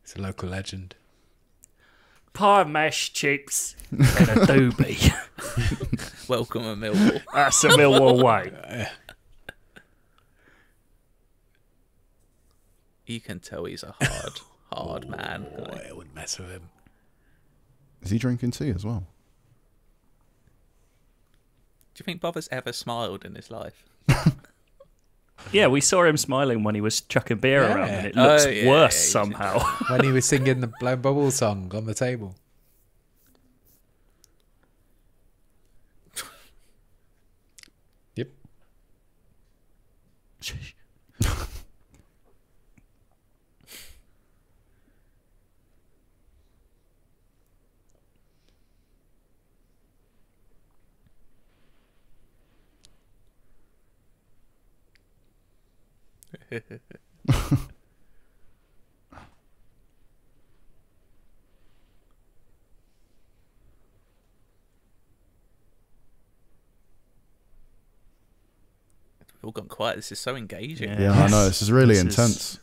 It's a local legend. pie mash chips and a doobie. Welcome to Millwall. That's a Millwall way. You can tell he's a hard man. Oh, I wouldn't mess with him. Is he drinking tea as well? Do you think Bobber's ever smiled in his life? Yeah, we saw him smiling when he was chucking beer Yeah. around, and it looks Oh, yeah, worse yeah, somehow. When he was singing the Blown Bubble song on the table. Yep. We've all gone quiet. This is so engaging. Yeah. Yeah, I know. This is really This is- intense.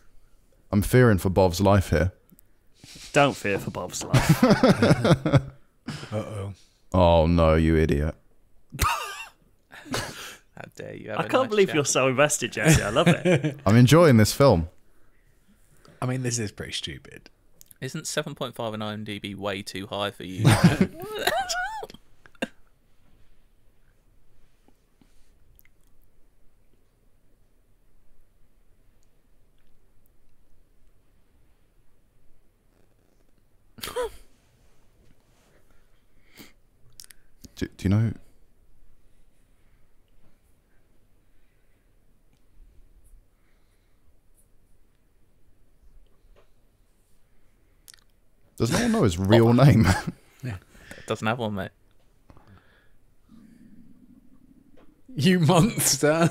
I'm fearing for Bob's life here. Don't fear for Bob's life. Uh-oh. Oh no, you idiot! How dare you? Have I a can't nice believe chat. you're so invested, Jesse. I love it. I'm enjoying this film. I mean, this is pretty stupid. Isn't 7.5 on IMDb way too high for you? Do you know? Does no one know his real name? Doesn't have one, mate. You monster.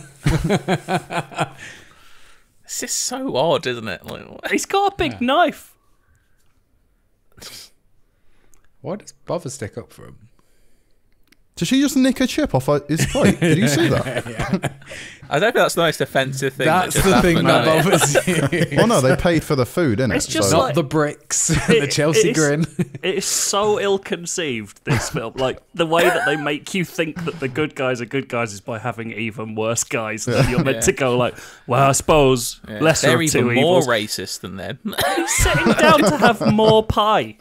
This is so odd, isn't it? Like, what? He's got a big knife. Why does Bother stick up for him? Did she just nick a chip off his plate? Did you see that? I don't think that's the most offensive thing. That's that just the thing happened, that is it? bothers you. Well, no, they paid for the food, innit? It's just So- Not like- the bricks, the Chelsea it is- grin. It is so ill-conceived, this film. Like, the way that they make you think that the good guys are good guys is by having even worse guys. And you're meant to go like, well, I suppose Yeah. lesser They're of two even more evils. racist than them. He's sitting down to have more pie.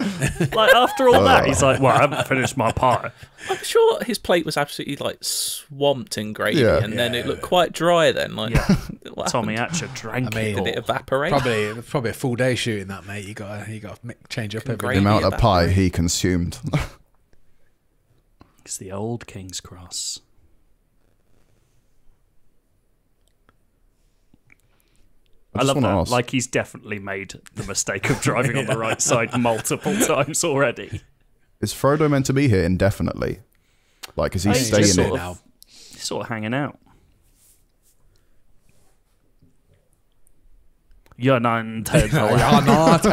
Like, after all that, he's like, well, I haven't finished my pie. I'm sure his plate was absolutely like swamped in gravy, Yeah. and then it looked quite dry. Then, like, Yeah. what Tommy happened? Hatcher drank I mean, it Did all. it evaporate? Probably a full day shooting that, mate. You got to change up Can every the Gravy amount of pie evaporate. he consumed. It's the old King's Cross. I just love wanna that. ask- Like, he's definitely made the mistake of driving on the right side multiple times already. Is Frodo meant to be here indefinitely? Like, is he He's staying just here? sort of- He's sort of hanging out. You're not You're not.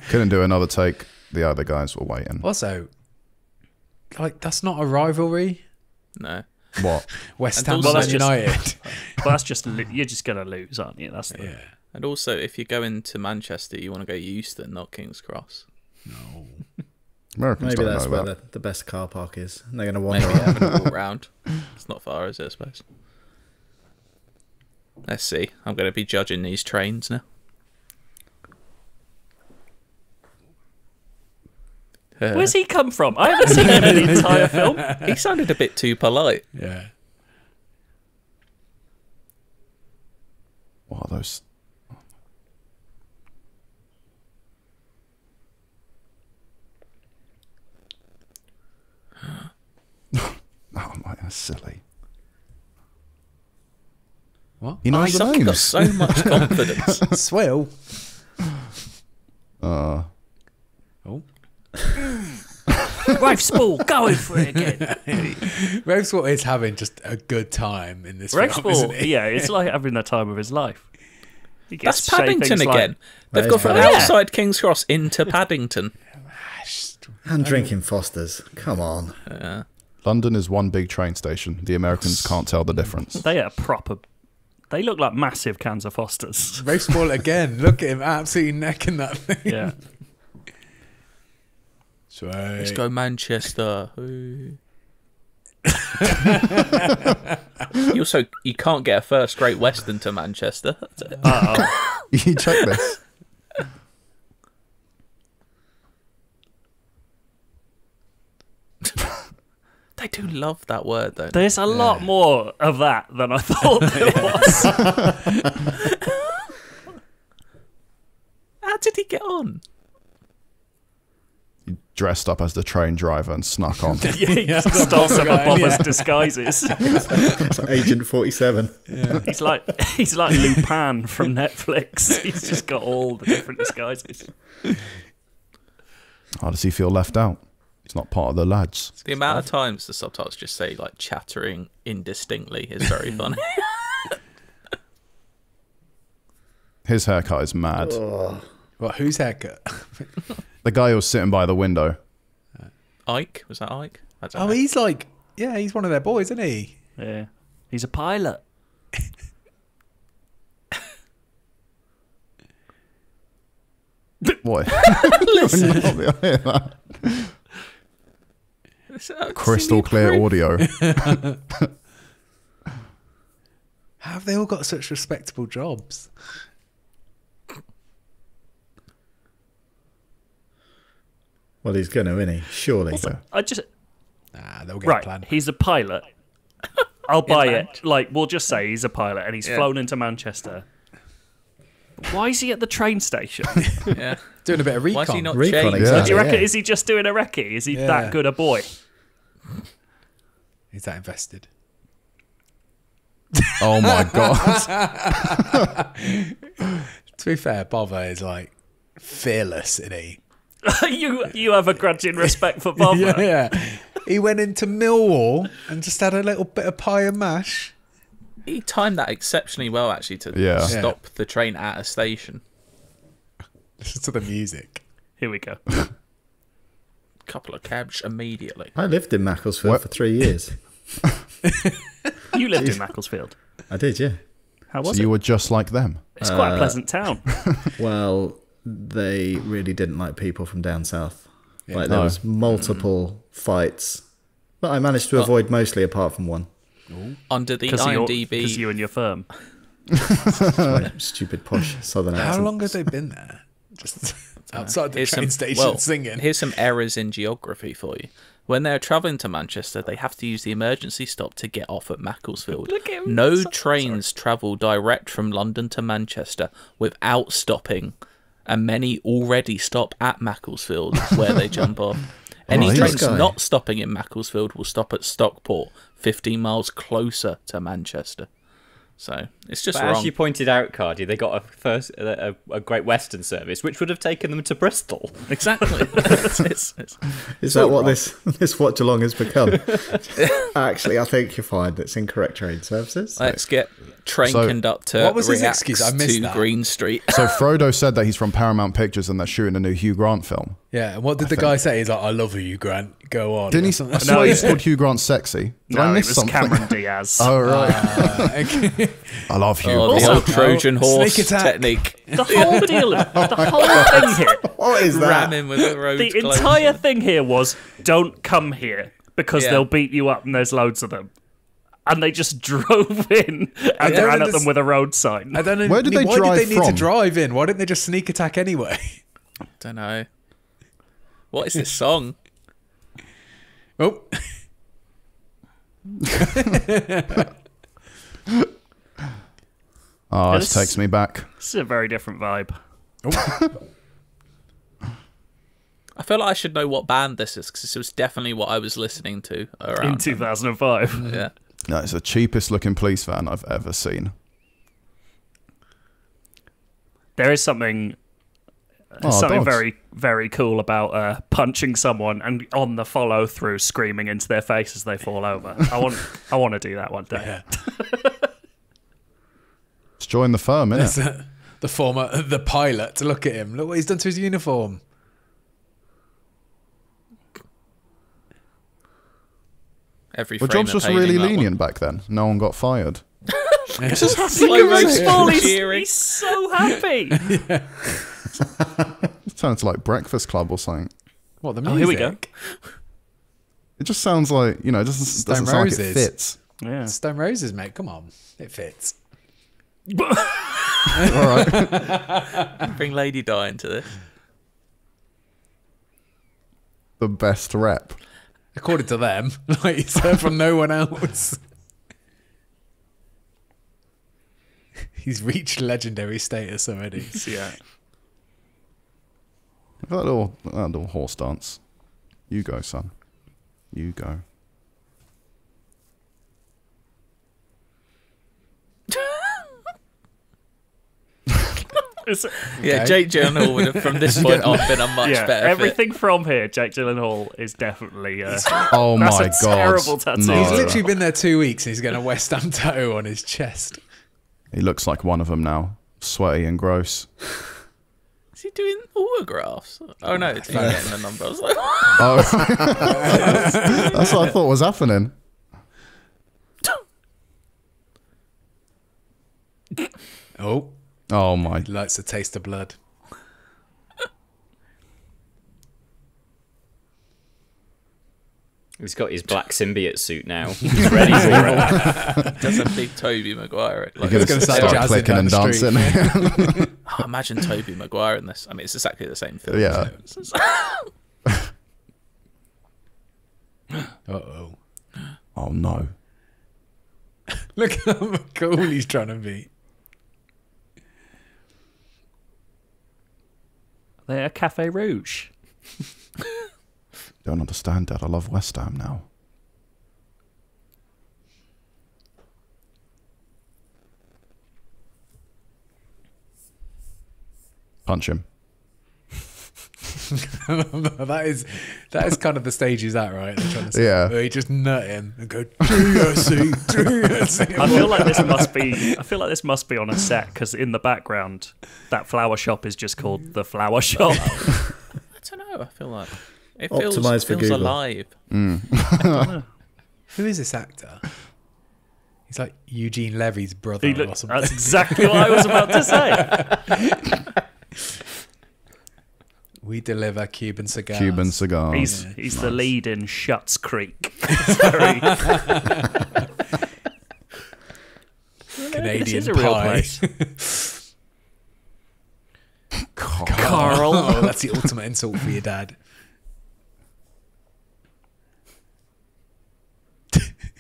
Couldn't do another take. The other guys were waiting. Also, like, that's not a rivalry. No. What? West And Ham also- and United. But that's just you're just gonna lose, aren't you? That's the, Yeah. And also, if you're going to Manchester, you want to go Euston, not King's Cross. No. Americans Maybe don't that's know where that. the best car park is. And they're going to wander Maybe around. having a walk round. It's not far, is it, I suppose? Let's see. I'm going to be judging these trains now. Where's he come from? I haven't seen him in the entire film. He sounded a bit too polite. Yeah. What are those? Oh my, that's silly. What? He knows the He's got names. so much confidence. Swill. Uh, Oh. Rafe Spall going for it again. Rafe Spall is having just a good time in this Rafe film, Spall, isn't he? yeah, it's like having the time of his life. He gets That's to say Paddington things like- again. They've That gone is from Paddington. outside King's Cross into Paddington. And drinking Fosters. Come on. London is one big train station. The Americans can't tell the difference. They are proper. They look like massive cans of Fosters. Rafe Spall again. Look at him absolutely necking that thing. Yeah. Sweet. Let's go Manchester. Ooh. You can't get a first Great Western to Manchester. You check this. They do love that word, though. There's a lot more of that than I thought there was. How did he get on? He dressed up as the train driver and snuck on. He stole some of Bobber's disguises. Agent 47. He's like Lupin from Netflix. He's just got all the different disguises. How does he feel left out? He's not part of the lads. The amount of times the subtitles just say, like, chattering indistinctly is very funny. His haircut is mad. What? Whose haircut? The guy who was sitting by the window. Ike? Was that Ike? I don't Oh, know. he's like, yeah, he's one of their boys, isn't he? Yeah. He's a pilot. What? It's Crystal clear audio. How have they all got such respectable jobs? Well, he's going to, isn't he? Surely. I just Nah, they'll get right. planned. He's a pilot. I'll buy Inland. it. Like we'll just say he's a pilot and he's flown into Manchester. Why is he at the train station? Yeah. Doing a bit of recon. Why is he not Recon, changed? exactly. Do you reckon? Yeah. Is he just doing a recce? Is he Yeah. that good a boy? He's that invested. Oh my god. To be fair, Bother is like fearless, isn't he? you have a grudging respect for Bob. Yeah. He went into Millwall and just had a little bit of pie and mash. He timed that exceptionally well, actually, to Yeah. stop the train at a station. Listen to the music. Here we go. Couple of cabs immediately. I lived in Macclesfield What? for 3 years. You lived in Macclesfield. I did, yeah. How So was you it? were just like them. It's quite a pleasant town. Well, they really didn't like people from down south. Like there No. was multiple fights, but I managed to avoid mostly, apart from one. Under the Because IMDb, you and your firm. Stupid posh southern How accent. long have they been there? Just outside the here's train some, station well, singing. Here's some errors in geography for you. When they're travelling to Manchester, they have to use the emergency stop to get off at Macclesfield. Look at him. No trains travel direct from London to Manchester without stopping, and many already stop at Macclesfield where they jump off. Any this trains guy. not stopping in Macclesfield will stop at Stockport, 15 miles closer to Manchester. So it's just But wrong. as you pointed out, Cardi, they got a Great Western service, which would have taken them to Bristol. Exactly. Is that what this Watchalong has become? Actually, I think you're fine. It's incorrect train services. Let's get train conductor what was his reacts excuse? I missed to that. Green Street. So Frodo said that he's from Paramount Pictures and they're shooting a new Hugh Grant film. Yeah, and what did the guy say? He's like, I love you, Hugh Grant. Go on. Didn't he? I swear he called Hugh Grant sexy. Did I No, it miss was something? Cameron Diaz. Oh, right. Okay. I love Hugh Oh, Grant. the old Trojan horse Sneak attack. technique. The whole deal, the whole thing here, What is that? Ram him with the road the entire thing here was don't come here because they'll beat you up and there's loads of them. And they just drove in and ran at them with a road sign. I don't know. Where did they why drive did they need from? to drive in? Why didn't they just sneak attack anyway? Don't know. What is this song? Oh. Oh, This- this takes me back. This is a very different vibe. I feel like I should know what band this is because this was definitely what I was listening to around. In 2005. Yeah. No, it's the cheapest looking police van I've ever seen. There is something Oh, dogs. very, very cool about punching someone and on the follow through screaming into their face as they fall over. I want to do that one day. Yeah. Let's join the firm, innit? The pilot. Look at him. Look what he's done to his uniform. Every Well, frame jobs was of painting, really that one. lenient back then. No one got fired. Slow motion He's cheering. so happy. It sounds like Breakfast Club or something. What, the Oh, music? here we go. It just sounds like, it doesn't sound like it Roses. fits. Yeah. Stone Roses, mate. Come on. It fits. All right. Bring Lady Di into this. The best rep. According to them. Like he's heard from no one else. He's reached legendary status already. Yeah. That little horse dance. You go, son. You go. Yeah, Jake Gyllenhaal would have, from this point on, been a much Yeah, better everything from here, Jake Gyllenhaal is definitely. Oh That's my a god. terrible tattoo. No. He's literally been there 2 weeks and he's getting a West Ham tattoo on his chest. He looks like one of them now. Sweaty and gross. Is he doing autographs? Oh no, it's getting the number. I was like, Oh, that's what I thought was happening. Oh, Oh my. he likes the taste of blood. He's got his black symbiote suit now. He's ready for it. does a big Toby Maguire. Like, You're gonna gonna start start jazzing clicking down and the dancing. oh, imagine Toby Maguire in this. I mean, it's exactly the same film. Yeah. Isn't it? Uh-oh. Oh no. Look how cool he's trying to be. They're Cafe Rouge. Don't understand, Dad. I love West Ham now. Punch him. that is kind of the stage he's at, right? They're trying to say, Yeah. where he just nut him and go GSC. I feel like this must be on a set because in the background, that flower shop is just called the Flower Shop. I don't know. I feel like it feels, Optimised for feels Google. alive. Who is this actor? He's like Eugene Levy's brother He or look- something. that's exactly what I was about to say. We deliver Cuban cigars. Cuban cigars. He's the lead in Shuts Creek. It's very- Canadian this is a real pie. place. Carl. Oh, that's the ultimate insult for your dad.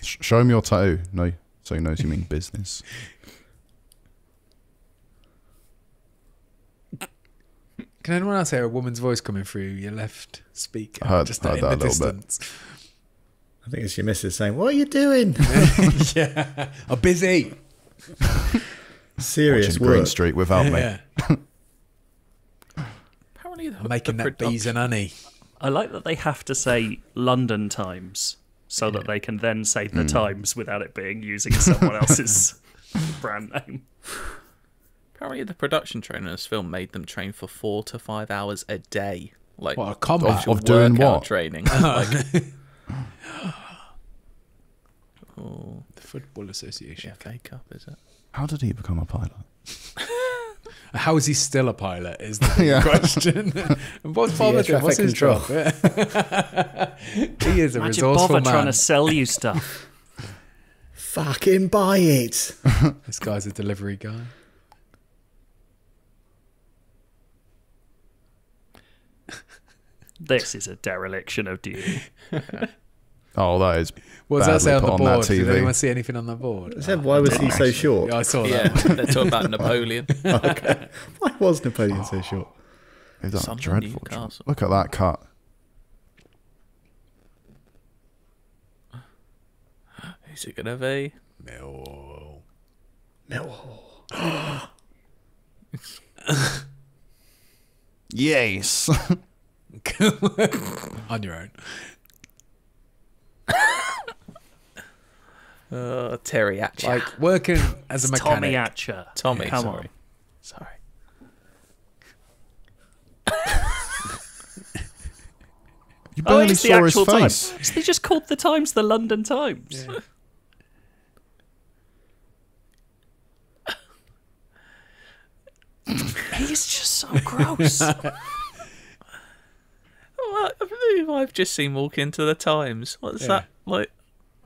Show him your tattoo. No, so he knows you mean business. Can anyone else hear a woman's voice coming through your left speaker? Heard just that in a the little bit. distance. I think it's your missus saying, "What are you doing?" Yeah. I'm busy. Serious Watching work. Green Street without me. Yeah. Apparently, I'm making that bees and honey. I like that they have to say London Times so that they can then say the Times without it being using someone else's brand name. Apparently, the production trainer in this film made them train for 4 to 5 hours a day. Like What, a combat? Of doing workout what? training. Like, The Football Association. FA Cup, is it? How did he become a pilot? How is he still a pilot is the question. And what's Bob doing? What's his control? job? Yeah. He is a Imagine resourceful Bob man. trying to sell you stuff. Fucking buy it. This guy's a delivery guy. This is a dereliction of duty. Oh, that is. What does that say on the badly put board? that Did TV. anyone see anything on the board? It said, why was he so short? Yeah, I saw Yeah, that. they're talking about Napoleon. Okay. Why was Napoleon so short? Is that Sunderland, dreadful? Newcastle. Look at that cut. Who's it gonna be? Millwall. Yes. On your own. Terry Atcher. Like working as a mechanic. Tommy Atcher. Tommy, Come sorry. on. Sorry. You barely it's the saw his actual face. Times. So they just called the Times the London Times. Yeah. He's just so gross. Well, I believe I've just seen walk into the Times. What's that like?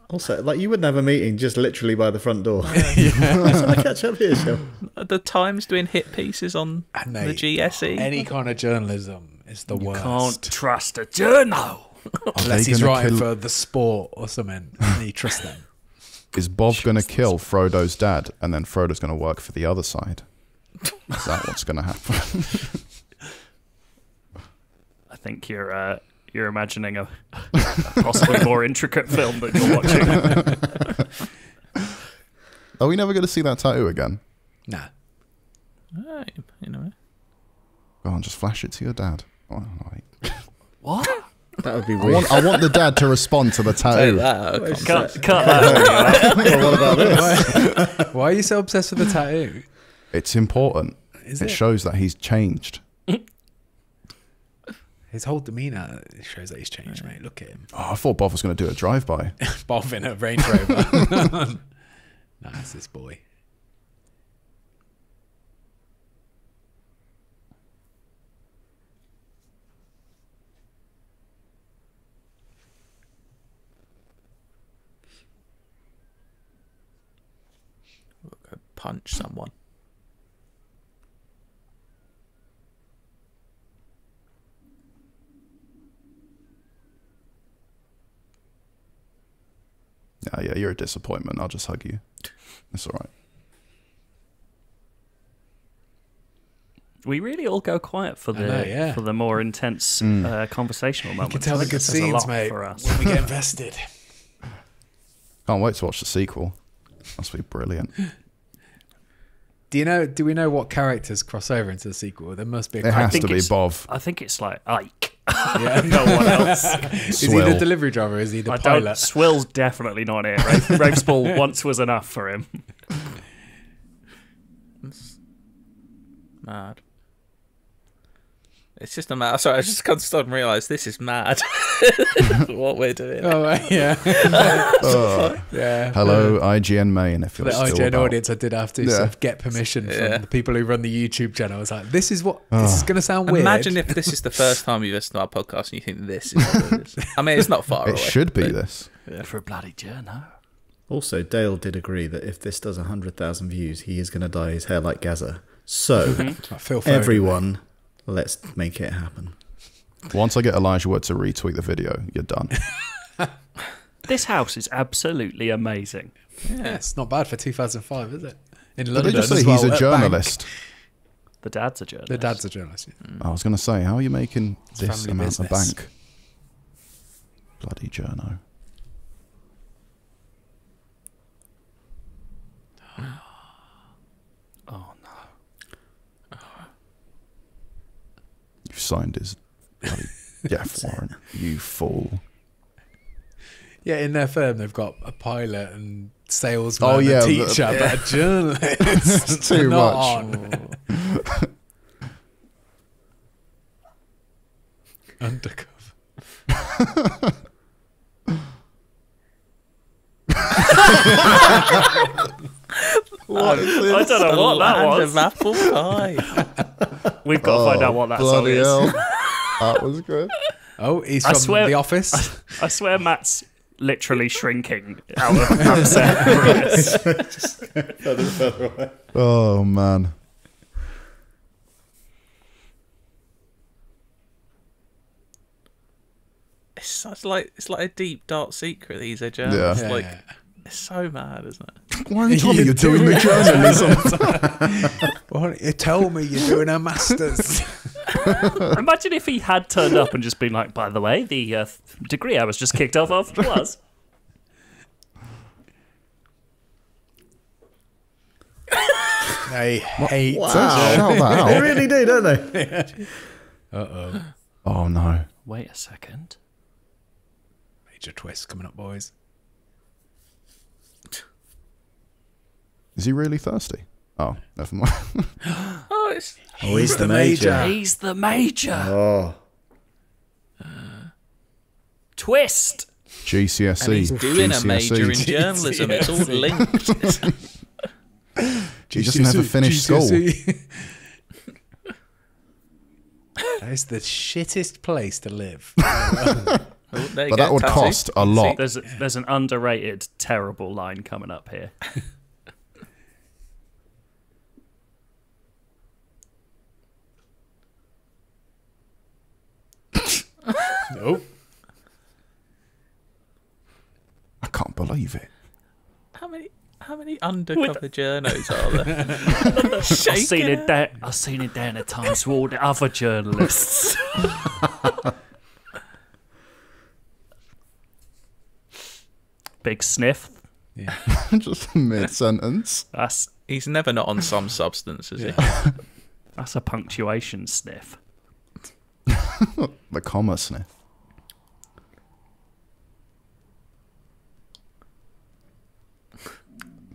Also, like, you wouldn't have a meeting just literally by the front door. Shall I catch up here, shall? The Times doing hit pieces on And the mate, GSE. Any kind of journalism is the worst. Can't trust a journal. Unless they he's gonna writing kill- for the Sport or something. And you trust them. Is Bob going to kill Frodo's dad and then Frodo's going to work for the other side? Is that what's going to happen? I think you're imagining a possibly more intricate film that you're watching. Are we never going to see that tattoo again? Nah. Right, you know. Go on, just flash it to your dad. Oh, right. What? That would be I weird. want the dad to respond to the tattoo. Cut that. Well, what about this? Why are you so obsessed with the tattoo? It's important. Is It it? shows that he's changed. His whole demeanour shows that he's changed, mate. Look at him. Oh, I thought Bob was going to do a drive-by. Bob in a Range Rover. Nah, it's this boy. Go punch someone. Yeah, you're a disappointment. I'll just hug you. It's all right. We really all go quiet for the for the more intense conversational moments. You can tell I the think good that says a scenes, lot mate, for us. when we get invested. Can't wait to watch the sequel. Must be brilliant. Do we know what characters cross over into the sequel? There must be a It has think to be it's- Bob. I think it's like Ike. Yeah. No one else. Is he the Swill. delivery driver? Is he the I don't. pilot? Swill's definitely not it. Rafe Spall once was enough for him. Mad. It's just a mad. Sorry, I just can't stop and realise this is mad. What we're doing. Oh, right, yeah. Yeah. Hello, IGN Main. If For you're the still IGN about. audience, I did have to sort of get permission from Yeah. the people who run the YouTube channel. I was like, this is what this is going to sound weird. Imagine if this is the first time you've listened to our podcast and you think this is what it is. I mean, it's not far It away. should be but- this. For a bloody journal. Also, Dale did agree that if this does 100,000 views, he is going to dye his hair like Gaza. So, Like Phil Foden. everyone, let's make it happen. Once I get Elijah Wood to retweet the video, you're done. This house is absolutely amazing. Yeah, it's not bad for 2005, is it? In Did London they just say as well, he's a at journalist? The dad's a journalist. Bank. The dad's a journalist. Yeah. I was going to say, how are you making this family amount of business. bank? Bloody journo. Oh no. You signed his bloody death warrant, you fool. Yeah, in their firm they've got a pilot and salesman, Oh, yeah, a teacher, but a journalist. Too not much. on. Undercover. I don't know what that Land was. of apple pie. We've got to find out what that song Bloody is. hell. That was good. Oh, he's I from swear- The Office. I swear Matt's literally shrinking out of upset. Further away. Oh, man. It's like a deep dark secret. These are journalists. Yeah. Like it's so mad, isn't it? Why are you telling me you're doing the journalism? Why don't you tell me you're doing a master's? Imagine if he had turned up and just been like, by the way, the degree I was just kicked off of was. They hate Wow. Shout that They out. really do, don't they? Uh-oh. Oh, no. Wait a second. Major twist coming up, boys. Is he really thirsty? Oh, never mind. Oh, it's Oh, he's the major. He's the major. Oh, Twist. GCSE. and he's doing a major in GCSE. journalism. It's all linked. He just never finished school. That is the shittest place to live. Oh, there you But go, that would tattoo. cost a lot. There's an underrated, terrible line coming up here. Nope. I can't believe it. How many undercover journos are there? I've seen it down at times with all the other journalists. Big sniff. Yeah. Just mid-sentence. He's never not on some substance, is he? That's a punctuation sniff. The comma sniff.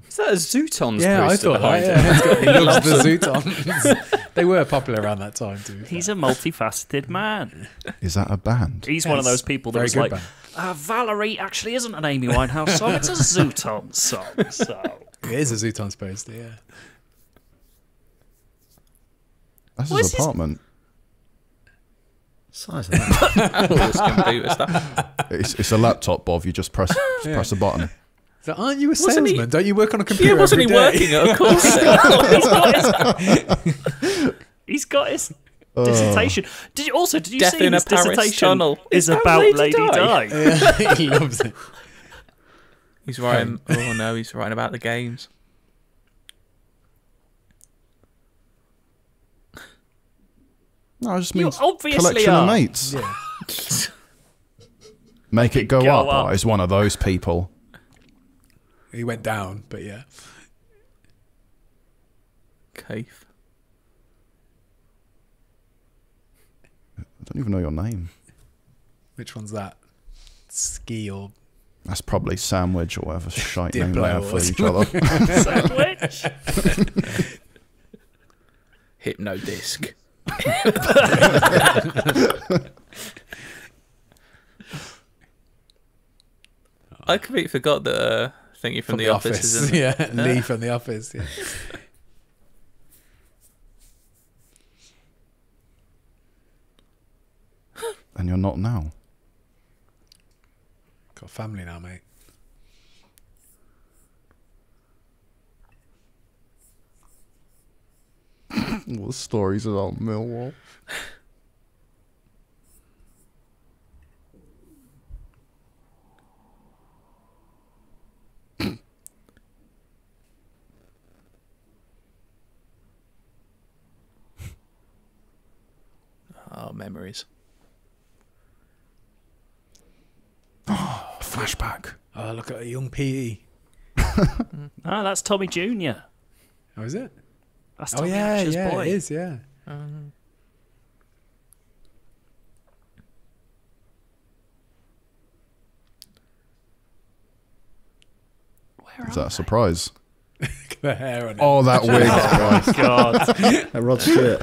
Is that a Zootons Yeah, I poster thought that. behind Yeah. him? He loves the Zootons. They were popular around that time, too. He's a multifaceted man. Is that a band? He's one of those people that Very was good like, band. Valerie actually isn't an Amy Winehouse song, it's a Zooton song. So It is a Zootons poster, yeah. That's What's his his- apartment. size of that. All this computer stuff. It's a laptop, Bob. You just press a button. So aren't you a Wasn't he- salesman? Don't you work on a computer Yeah, wasn't he every working day? at a call center? he's got his dissertation. Did you Death see in a his Paris dissertation tunnel. is Is that about Lady Lady Di? Di? Yeah, he loves it. He's writing. Oh no, he's writing about the games. No, it just You means obviously collection are. of mates. Yeah. Make it go Go up. up. Oh, he's one of those people. He went down, but yeah. Keith. I don't even know your name. Which one's that? Ski or That's probably Sandwich or whatever shite name they Diplo have for or each other. Sandwich. Hypnodisc. I completely forgot that thingy from the office is in Yeah, Lee from The Office. Yeah. And you're not now. Got a family now, mate. What stories about Millwall? Oh, memories. Flashback. Oh, look at a young PE. Ah, that's Tommy Jr. Oh, is it? That's Oh Tommy yeah, Hatcher's yeah, boy. it is. Yeah. Where Is are that a surprise? The hair on it. Oh, that wig. Oh my god! Rod Stewart.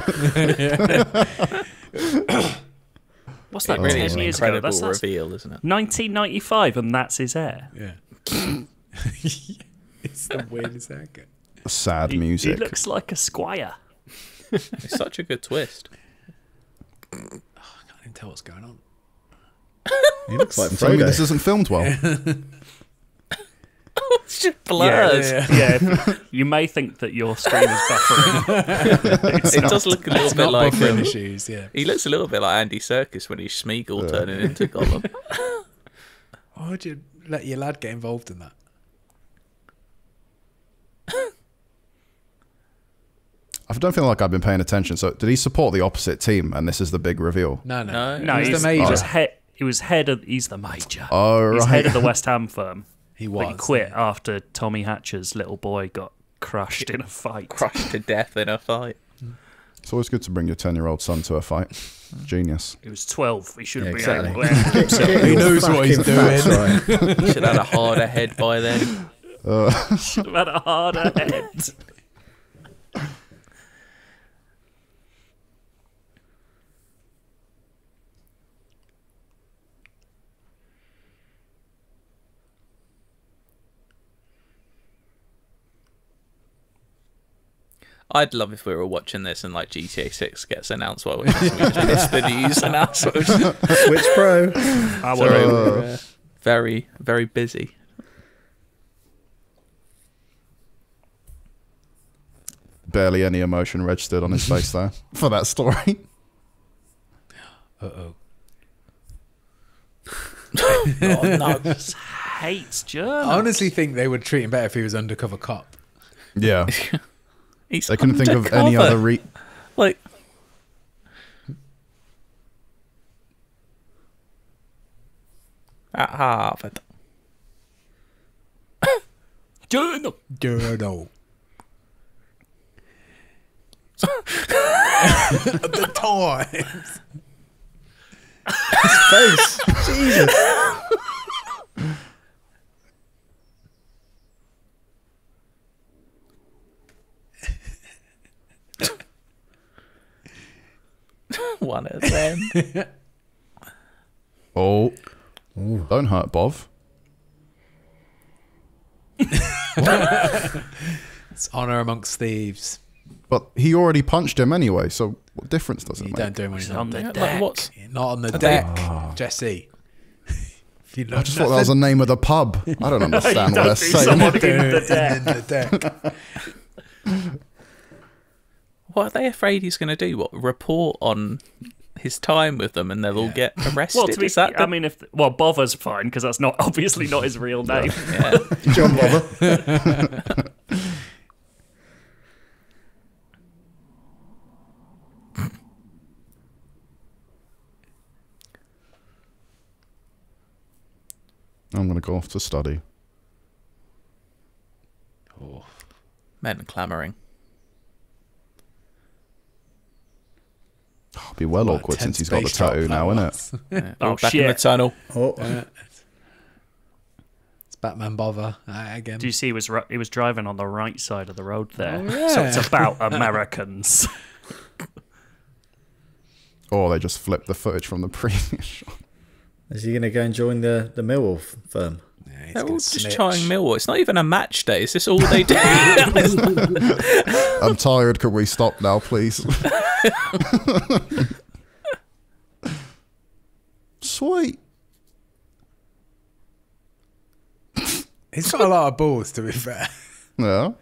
What's that? Really 10 is an years ago. incredible That's reveal, isn't it? 1995, and that's his hair. Yeah. It's the weirdest haircut. Sad He music. looks like a squire. It's such a good twist. I can't even tell what's going on. He looks like Tell me Frodo. this isn't filmed well. It's just blurs. Yeah, you may think that your screen is buffering. It does look a little bit like buffering issues. Yeah. he looks a little bit like Andy Serkis when he's Smeagol turning into Gollum. Why would you let your lad get involved in that? I don't feel like I've been paying attention. So, did he support the opposite team? And this is the big reveal. No. No. No, He's the major. He was head of. He's the major. Oh, He's right. head of the West Ham firm. He But he was. quit after Tommy Hatcher's little boy got crushed in a fight. Crushed to death in a fight. It's always good to bring your 10-year-old son to a fight. Genius. He was 12. He shouldn't be exactly. able to. He knows what he's doing. Right. Should have had a harder head by then. Should have had a harder head. I'd love if we were watching this and like GTA 6 gets announced while we missed the news announcement. Switch Pro. I Sorry, will. we're very, very busy. Barely any emotion registered on his face there for that story. Uh-oh. Oh, no. Just hates Germans. I honestly think they would treat him better if he was undercover cop. Yeah. He's They couldn't think of any undercover. other Like, at Harvard. German. Durdo. At the times. Face. Jesus. One of them. Oh. Don't hurt Bov. It's honour amongst thieves. But he already punched him anyway, so what difference does it You make? don't do him when he's on on the the Like, deck. what's Not on the deck, Jesse. If you I just thought that was the name of the pub. I don't understand what they're saying. someone in the deck. in the deck. what are they afraid he's going to do? What, report on his time with them and they'll all get arrested? Well, to be, Is that the... I mean, Bover's fine because that's not obviously not his real name. yeah. John Bobber. I'm going to go off to study. Men clamouring. It'll be well What a awkward since tense he's got the bass drop tattoo that now, was. innit? Yeah. Oh, Back in the shit. tunnel. Oh, It's Batman Bother again. Do you see he was driving on the right side of the road there? Oh, yeah. So it's about Americans. Or they just flipped the footage from the previous shot. is he going to go and join the Millwall firm? Yeah, he's They're gonna all just snitch. trying Millwall. It's not even a match day. Is this all they do? I'm tired. Could we stop now, please? Sweet. He's got a lot of balls, to be fair. Yeah.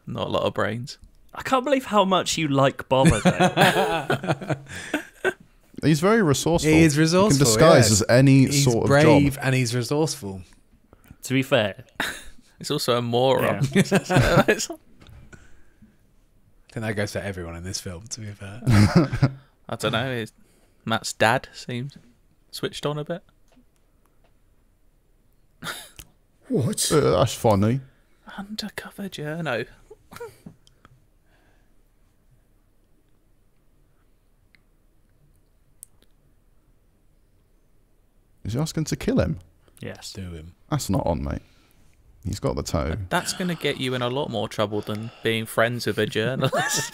Not a lot of brains. I can't believe how much you like Bobber there. He's very resourceful. He is resourceful. He can disguise yes. as any He's sort of brave job. and he's resourceful. To be fair, It's also a moron. Yeah. It's- I think that goes for everyone in this film, to be fair. I don't know. Matt's dad seems switched on a bit. What? That's funny. Undercover journo. Is he asking to kill him? Yes. Do him. That's not on, mate. He's got the toe. That's going to get you in a lot more trouble than being friends with a journalist.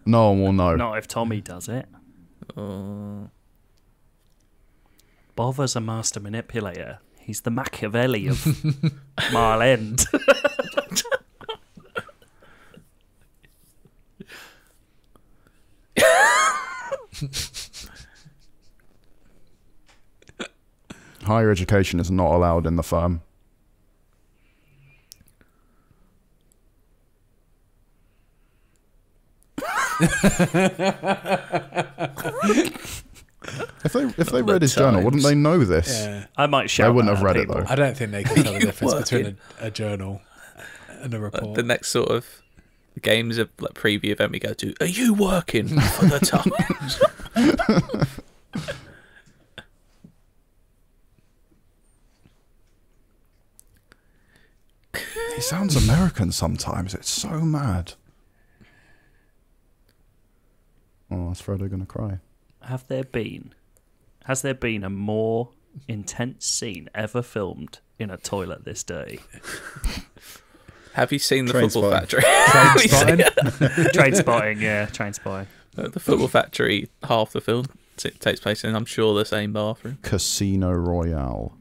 No one will know. Not if Tommy does it. Bother's a master manipulator. He's the Machiavelli of Mile End. Higher education is not allowed in the firm. If they read his journal, wouldn't they know this? Yeah. I might shout. They wouldn't that have read at it, people. though. I don't think they can tell the difference between a journal and a report. The next sort of games of like preview event we go to, are you working for the Times? He sounds American sometimes. It's so mad. Oh, is Frodo going to cry? Has there been a more intense scene ever filmed in a toilet this day? Have you seen the Train Football Spotting. Factory? Train spotting, yeah, train spotting. The Football Factory, half the film takes place in, I'm sure, the same bathroom. Casino Royale.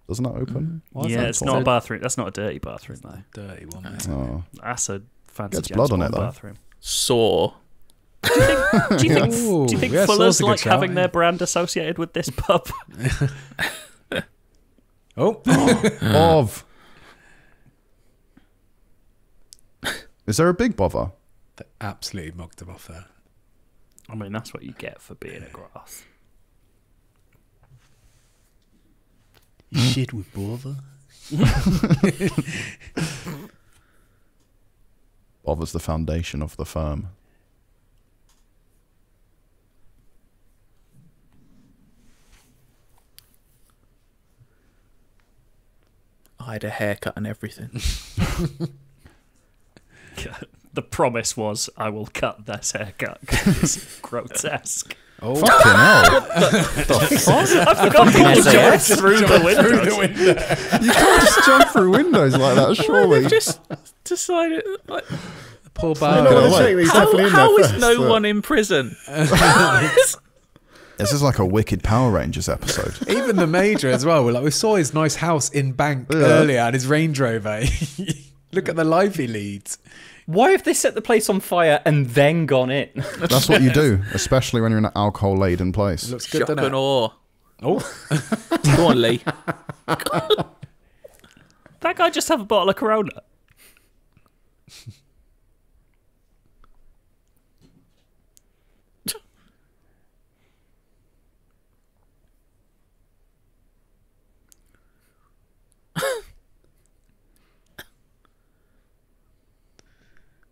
Doesn't that open? Yeah, it's not a bathroom. That's not a dirty bathroom, though. Dirty one. Mate. Oh. That's a fancy Gets James blood on Bond it, though. bathroom. Saw. Do you think yeah, Fuller's Saw's a good like shout, having yeah. their brand associated with this pub? Oh. Of. Is there a big bother? They absolutely mugged him off there. I mean, that's what you get for being a grass. You shit with bother. Bother's the foundation of the firm. I had a haircut and everything. The promise was, I will cut this haircut because it's grotesque. Oh, Fucking hell. I forgot to jump through the window. You can't just jump through windows like that, surely. They've just decided, like, poor I'm Barlow. gonna check that he's definitely in how there is first, no but- one in prison? This is like a wicked Power Rangers episode. Even the Major as well. Like we saw his nice house in Bank earlier and his Range Rover. Look at the life he leads. Why have they set the place on fire and then gone in? That's what you do, especially when you're in an alcohol-laden place. Looks good, Shock doesn't and it? awe. Oh, Go on, Lee. That guy just have a bottle of Corona.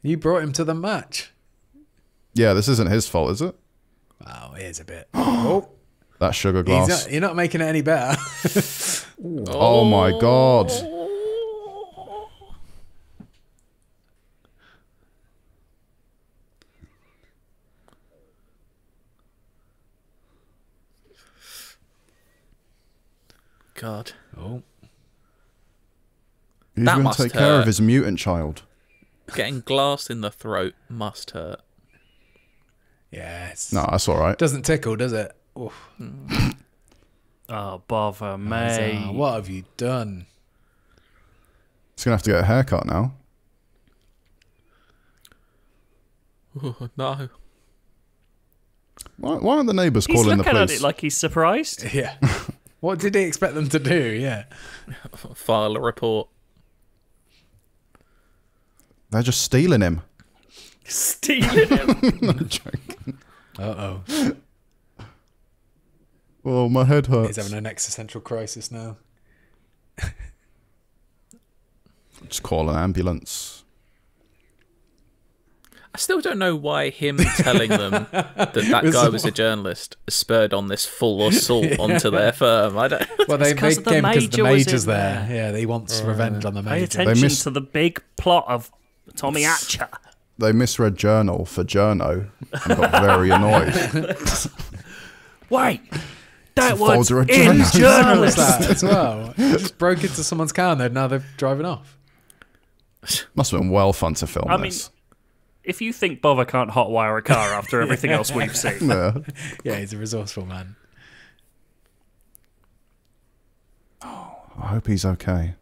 you brought him to the match. Yeah, this isn't his fault, is it? Oh, here's a bit. Oh, That sugar glass. you're not making it any better. Oh my god. God. Oh, He's That going to must take care hurt. of his mutant child. Getting glass in the throat must hurt. yes. No, that's all right. Doesn't tickle, does it? Oof. Oh, bother me. What have you done? He's going to have to get a haircut now. Oh, no. Why aren't the neighbours He's calling the looking at police? it like he's surprised. Yeah. What did he expect them to do? Yeah. File a report. They're just stealing him. Stealing him. Not joking. Uh-oh. Oh, my head hurts. He's having an existential crisis now. Just call an ambulance. I still don't know why him telling them that guy was a journalist spurred on this full assault onto their firm. I don't. Well, they because made the game because the Major was Major's in there. Yeah, he wants revenge on the Pay Major. attention missed- to the big plot of Tommy Atcher. They misread journal for journo and got very annoyed. Wait, That was Folder of in journals. How was journalists. that as well? Just broke into someone's car and now they're driving off. Must have been well fun to film I mean, this. if you think Bother can't hotwire a car after everything else we've seen, Yeah. Yeah, he's a resourceful man. I hope he's okay.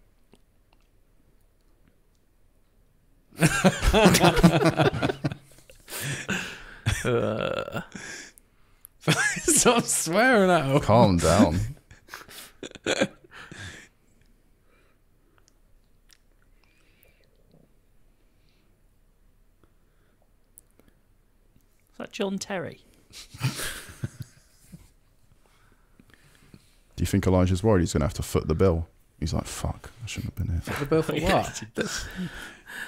Stop swearing at him. Calm down. is that John Terry? Do you think Elijah's worried he's going to have to foot the bill? He's like, fuck, I shouldn't have been here. The bill for what?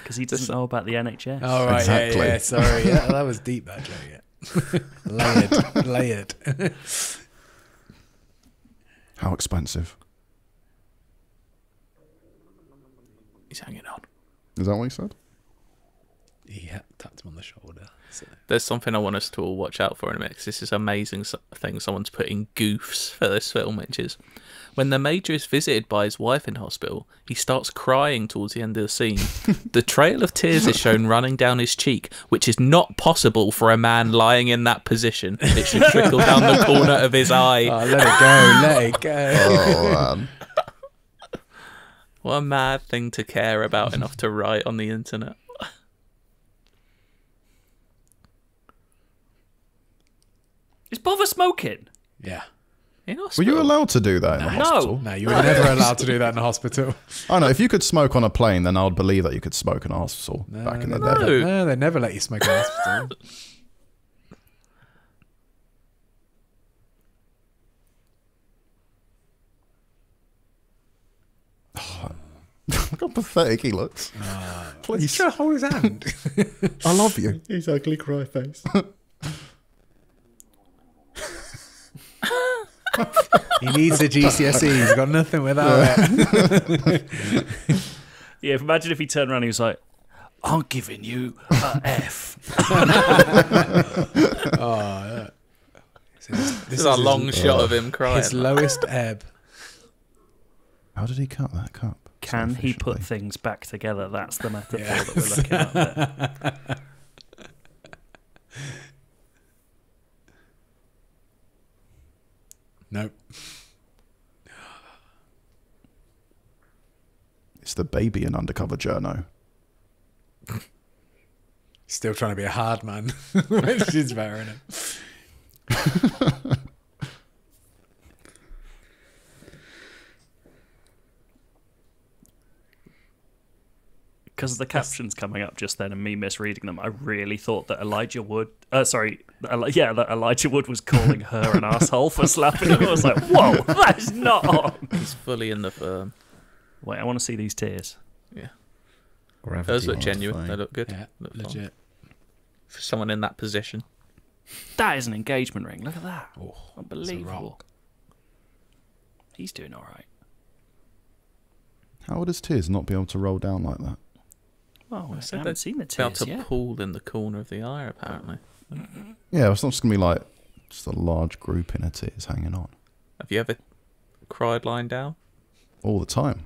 Because he doesn't know about the NHS. Oh, right, Exactly. yeah, sorry. Yeah, that was deep, that joke, yeah. layered. How expensive? He's hanging on. Is that what he said? He tapped him on the shoulder. So. There's something I want us to all watch out for in a minute, 'cause this is an amazing thing someone's put in goofs for this film, which is when the Major is visited by his wife in hospital, he starts crying towards the end of the scene. The trail of tears is shown running down his cheek, which is not possible for a man lying in that position. It should trickle down the corner of his eye. Oh, let it go. Oh, man. What a mad thing to care about enough to write on the internet. Is Bother smoking? Yeah. In Were hospital? you allowed to do that in the hospital? No, you were never allowed to do that in a hospital. I know, if you could smoke on a plane, then I would believe that you could smoke in a hospital back in the no. day. No, they never let you smoke in a hospital. Look how pathetic he looks. He's trying to hold his hand. I love you. His ugly cry face. He needs a GCSE. He's got nothing without it. Yeah, imagine if he turned around and he was like, I'm giving you a F. Oh, This is a long shot of him crying. his lowest ebb. How did he cut that cup? Can so he put efficiently? things back together? That's the metaphor that we're looking at there. Nope. It's the baby in Undercover Journo. Still trying to be a hard man, which is fair enough. Because of the captions coming up just then and me misreading them, I really thought that Elijah Wood... that Elijah Wood was calling her an asshole for slapping him. I was like, whoa, that's not on. He's fully in the firm. Wait, I want to see these tears. Yeah. Gravity Those look was genuine. fine. They look good. Yeah, Look fine. legit. For someone in that position. That is an engagement ring. Look at that. Oh, Unbelievable. rock. He's doing all right. How would his tears not be able to roll down like that? Well, I said haven't they'd seen the About tears to yet. pool in the corner of the eye, apparently. Yeah, it's not just going to be like just a large grouping of tears hanging on Have you ever cried lying down? all the time.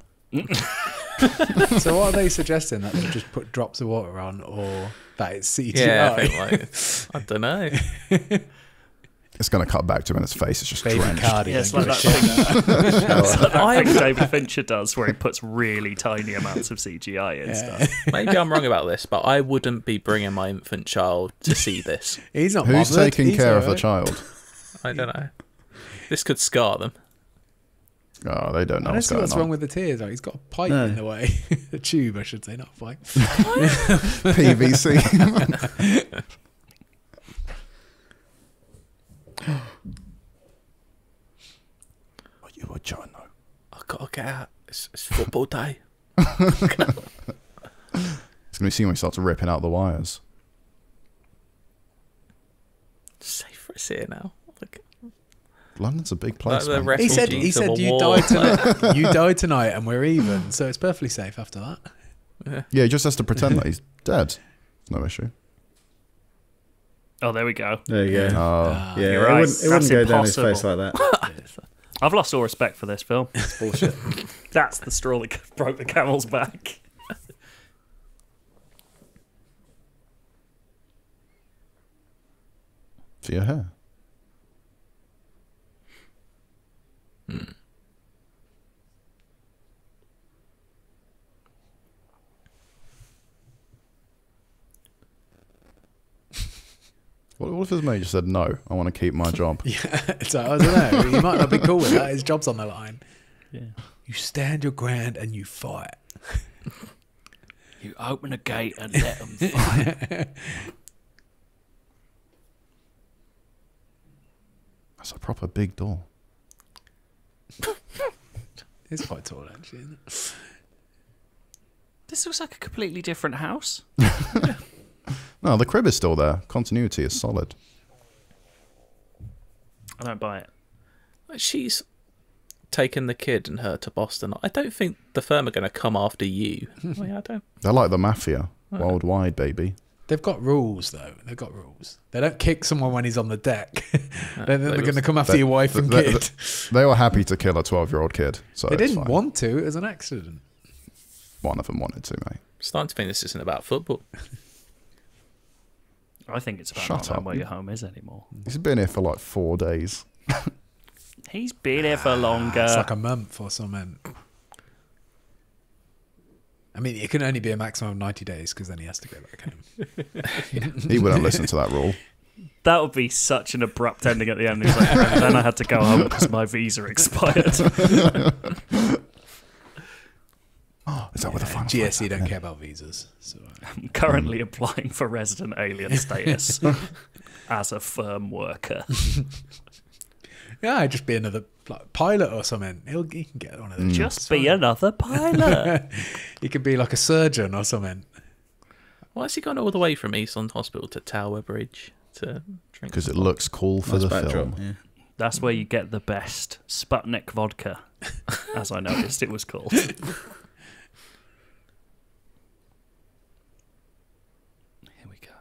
So what are they suggesting? That they just put drops of water on, or that it's CGI? Yeah, I think I don't know. It's going to cut back to him and his face is just Baby drenched. Cardi. Yeah, it's don't like give a that shit. thing, it's like that thing David Fincher does where he puts really tiny amounts of CGI in stuff. Maybe I'm wrong about this, but I wouldn't be bringing my infant child to see this. He's not. Who's bothered. taking He's care of the alright. child? I don't know. This could scar them. Oh, they don't know I don't what's see going what's on. wrong with the tears. Like, he's got a pipe No. in the way. A tube, I should say, not a pipe. PVC. Are you a journo? I gotta get out. It's football day. It's going to be seen when he starts ripping out the wires. Safe for us here now. Like, London's a big place, the man. He said refugees of a you war. died tonight. You died tonight, and we're even. So it's perfectly safe after that. Yeah, he just has to pretend that he's dead. No issue. Oh, there we go. There you go. Oh. Yeah, You're right. it wouldn't go down his impossible. face like that. I've lost all respect for this film. It's bullshit. That's the straw that broke the camel's back. For your hair. What if his mate just said, no, I want to keep my job? Yeah, so I don't know. He might not be cool with that. His job's on the line. Yeah. You stand your ground and you fight. You open a gate and let them fight. That's a proper big door. It's quite tall, actually, isn't it? This looks like a completely different house. No, the crib is still there. Continuity is solid. I don't buy it. She's taken the kid and her to Boston. I don't think the firm are going to come after you. I don't. They're like the mafia. Worldwide, baby. They've got rules, though. They've got rules. They don't kick someone when he's on the deck. They're going to come after your wife and kid. They were happy to kill a 12-year-old kid. So They it's didn't fine. want to. It was an accident. One of them wanted to, mate. Starting to think this isn't about football. I think it's about Shut not knowing up. where your home is anymore. He's been here for like 4 days. He's been here for longer. It's like a month or something. I mean, it can only be a maximum of 90 days because then he has to go back home. He wouldn't listen to that rule. That would be such an abrupt ending at the end. He's like, "And then I had to go home because my visa expired." Is that where the final fight's GSE don't happening? care about visas. So, I'm currently applying for resident alien status as a firm worker. yeah, I'd just be another pilot or something. He can get one of those. Just be another pilot. He could be like a surgeon or something. Why has he gone all the way from Eastland Hospital to Tower Bridge to drink? Because it looks cool for Nice the backdrop. film. Yeah. That's where you get the best Sputnik vodka, as I noticed it was called. Here we go.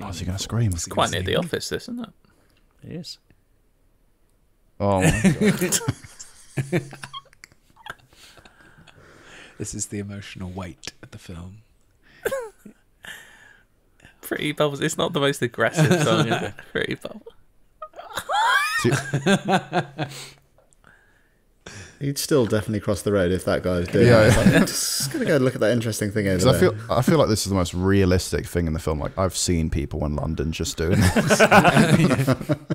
Oh, is he going to scream? It's quite near the office, this, isn't it? It is. Oh, my God. This is the emotional weight of the film. Pretty Bubbles. It's not the most aggressive song, is it? Pretty Bubbles. He'd still definitely cross the road if that guy was doing Yeah, it. yeah. Like, I'm just going to go look at that interesting thing over 'Cause there. I feel like this is the most realistic thing in the film. Like, I've seen people in London just doing this.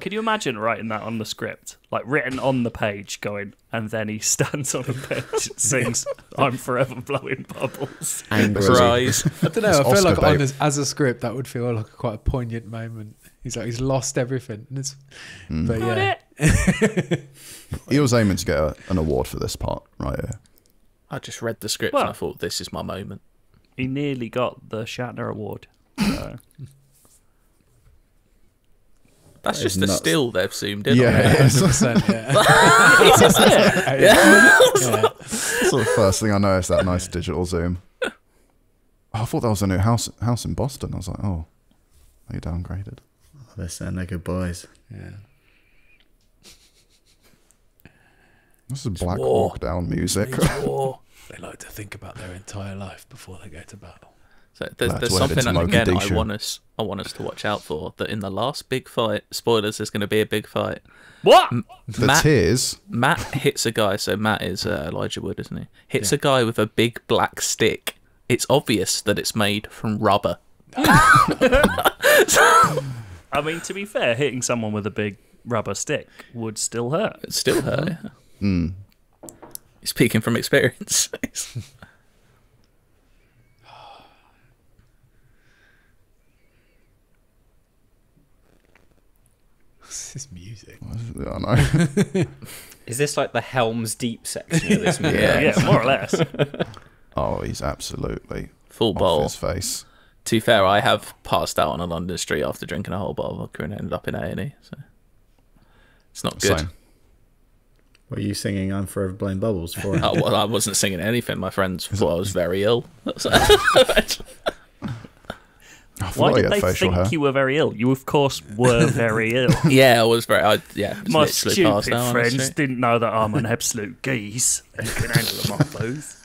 Could you imagine writing that on the script? Like written on the page going, and then he stands on a bench and sings, "I'm forever blowing bubbles." Angrily. Cries. I don't know. It's I feel Oscar like on bait. as a script, that would feel like quite a poignant moment. He's like, he's lost everything. And it's, but yeah. He was aiming to get an award for this part right here. I just read the script Well- and I thought, this is my moment. He nearly got the Shatner Award. So. That's That is just the nuts. still they've zoomed in on. Yeah, it is. 100%, yeah. That's the first thing I noticed, that nice digital zoom. Oh, I thought that was a new house in Boston. I was like, oh, they downgraded. They're saying they're good boys. Yeah. This is Black war. Hawk Down music. It's war. They like to think about their entire life before they go to battle. So there's That's something, what and it's again, Mogadishu. I want us to watch out for, that in the last big fight, spoilers, there's going to be a big fight. What? The Matt- tears. Matt hits a guy, so Matt is Elijah Wood, isn't he? Hits a guy with a big black stick. It's obvious that it's made from rubber. I mean, to be fair, hitting someone with a big rubber stick would still hurt. It still hurt. Yeah. Speaking from experience. This is music. I know. Is this like the Helm's Deep section of this movie? Yeah, more or less. Oh, he's absolutely Full off bowl. his face. To be fair, I have passed out on a London street after drinking a whole bottle of vodka and ended up in A&E. So it's not good. Same. Were you singing I'm Forever Blowing Bubbles for him? Well, I wasn't singing anything. My friends thought I was very ill. So- Oh, Why did he had they facial think hair. you were very ill? You, of course, were very ill. Yeah, I was very. My literally stupid passed out on the friends street. didn't know that I'm an absolute geese and can handle them off both.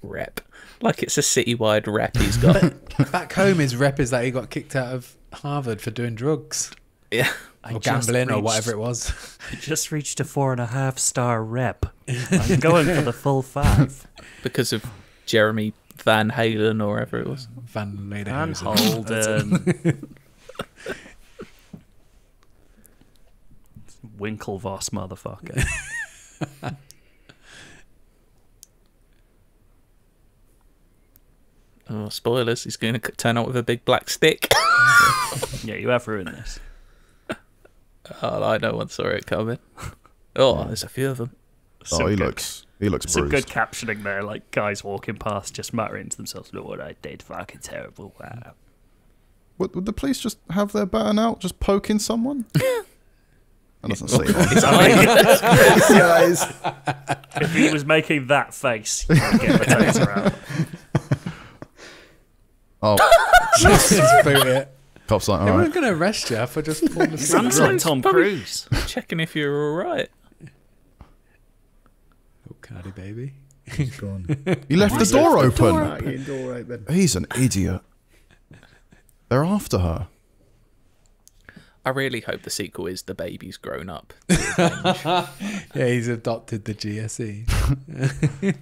Rep. Like it's a citywide rep he's got. Back home, his rep is that he got kicked out of Harvard for doing drugs Yeah. or gambling or whatever it was. I just reached a 4.5-star rep. I'm going for the full 5. Because of Jeremy Van Halen or whatever it was. Van Van Lederhosen. Holden. Winklevoss motherfucker. Oh, spoilers. He's going to turn up with a big black stick. Yeah, you have ruined this. Oh, I no one saw it coming. Oh, there's a few of them. Oh, he looks Some good bruised. captioning there, like guys walking past just muttering to themselves, look what I did, fucking terrible. Wow. Would the police just have their baton out, just poking someone? That doesn't seem Guys. If he was making that face, he would get the taser out. Oh, Just boot it. cops like, all They right. weren't going to arrest you for just pulling a Sounds like Tom Cruise. Checking if you're all right. Oh, Cardi baby. Gone. He left the door open. Fucking door open. He's an idiot. They're after her. I really hope the sequel is the baby's grown up. Yeah, he's adopted the GSE. The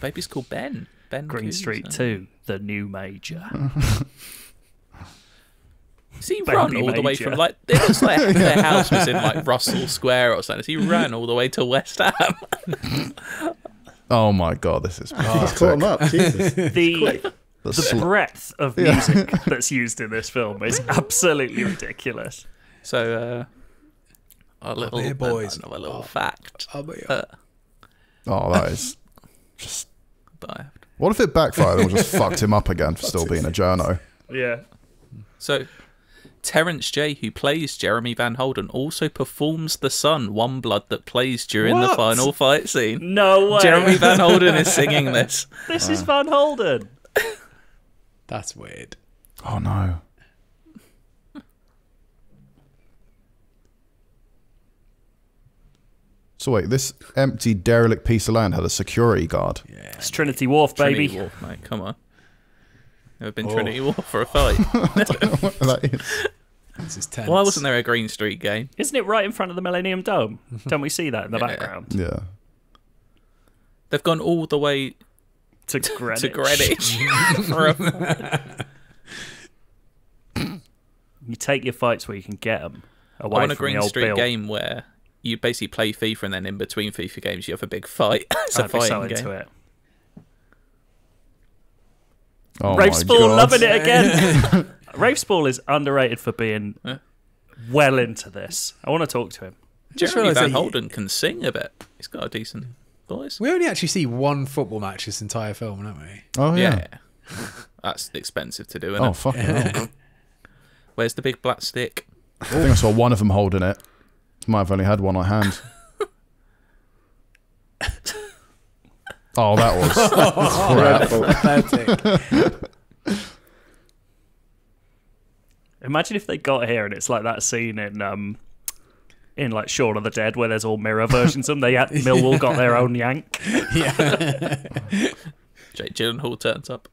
baby's called Ben. Ben Green Coons, Street 2, the new major. Does he Baby run all the way major. from like it looks like their house was in like Russell Square or something? He ran all the way to West Ham. Oh my god, this is Just caught him up. Jesus. The breadth of music that's used in this film is absolutely ridiculous. So, a little here, boys. another little fact. I'll be Oh, that is just. That I- What if it backfired and we just fucked him up again for still being a journo? Yeah. So, Terence J, who plays Jeremy Van Holden, also performs the son, One Blood, that plays during the What? final fight scene. No way. Jeremy Van Holden is singing this. This is Van Holden. That's weird. Oh no. So wait, this empty derelict piece of land had a security guard. Yeah. It's Trinity Wharf, baby. Trinity Wharf, mate, come on. Never been Trinity Wharf for a fight. That is. This is tense. Why wasn't there a Green Street game? Isn't it right in front of the Millennium Dome? Don't we see that in the background? Yeah. They've gone all the way To Greenwich. to Greenwich. for a- You take your fights where you can get them. I Away want a from Green the old Street bill. game where you basically play FIFA and then in between FIFA games you have a big fight. It's a I'd be so fighting into game. it. Oh Rafe my Spall God. loving it again. Rafe Spall is underrated for being well into this. I want to talk to him. Just Jeremy realised Van that Holden can sing a bit. He's got a decent voice. we only actually see one football match this entire film, don't we? Oh yeah. Yeah. That's expensive to do, isn't Oh it? fucking hell. Where's the big black stick? I think I saw one of them holding it. Might have only had one on hand. Oh, that was crap. Imagine if they got here and it's like that scene in like Shaun of the Dead where there's all mirror versions of them. They had Millwall got their own yank. Yeah. Jake Gyllenhaal turns up.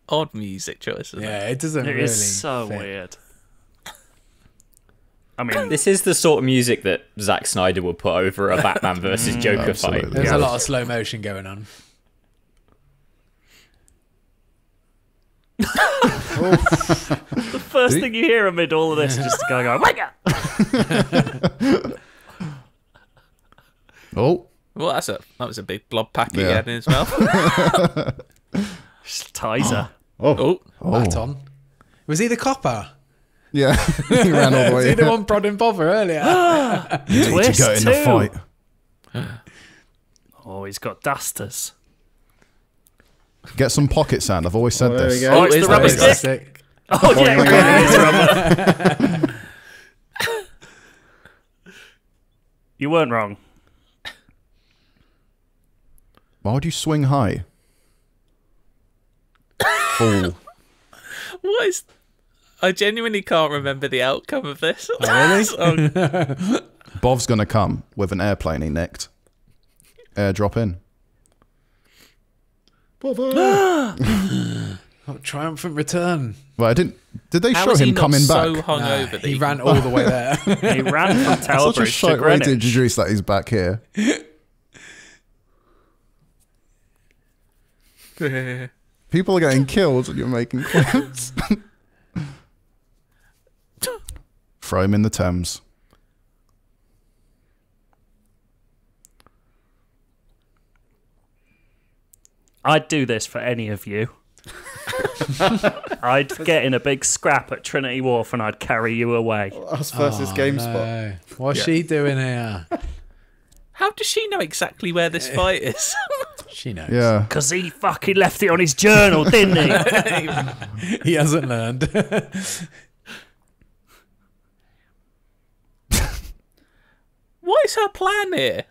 Odd music choice, isn't it? Yeah, it doesn't It really is so fit. weird. I mean, This is the sort of music that Zack Snyder would put over a Batman versus Joker fight. absolutely. There's a lot of slow motion going on. the first thing you hear amid all of this is just a guy going, wake up! Oh. Well, that was a big blob pack he Yeah. had in his mouth. Just ties her. Oh, Baton. Was he the copper? Yeah. He ran all the Was way he the in. one prodding Bother earlier? You need Twist to go in the too. fight. Oh, he's got dusters. Get some pocket sand. I've always said there this. we go. Oh, it's the rubber stick. Oh, yeah, it really is rubber. You weren't wrong. Why would you swing high? Fool. What is... I genuinely can't remember the outcome of this. Oh, really? Bov's going to come with an airplane he nicked. Airdrop in. Oh, triumphant return. Well, I didn't... Did they How show is he him not coming so back? hungover that He ran all the way there. He ran from Tower Such a Bridge to shite way to Greenwich. introduce that he's back here. People are getting killed and you're making clips. Throw him in the Thames. I'd do this for any of you. I'd get in a big scrap at Trinity Wharf and I'd carry you away. Us versus GameSpot. No. What's she doing here? How does she know exactly where this fight is? She knows. Yeah. Because he fucking left it on his journal, didn't he? He hasn't learned. What is her plan here?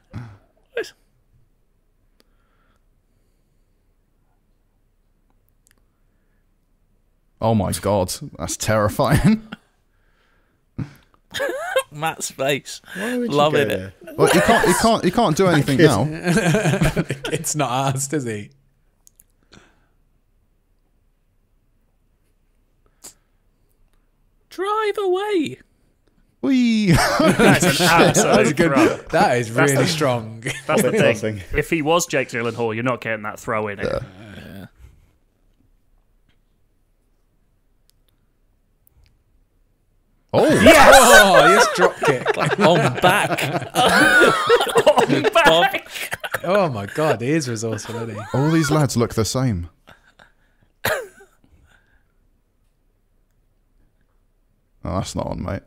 Oh my god, that's terrifying. Matt's face. Why would you Loving go it. there? Well, he can't do anything now. It's not asked, is he? Drive away. Whee! That's an absolute throw. That is really strong. That's the Bit thing. tossing. If he was Jake Gyllenhaal, you're not getting that throw in it. Oh, Oh, yes, drop kick. On back. Bob. Oh my god, he is resourceful, isn't he? all these lads look the same. Oh, that's not on, mate.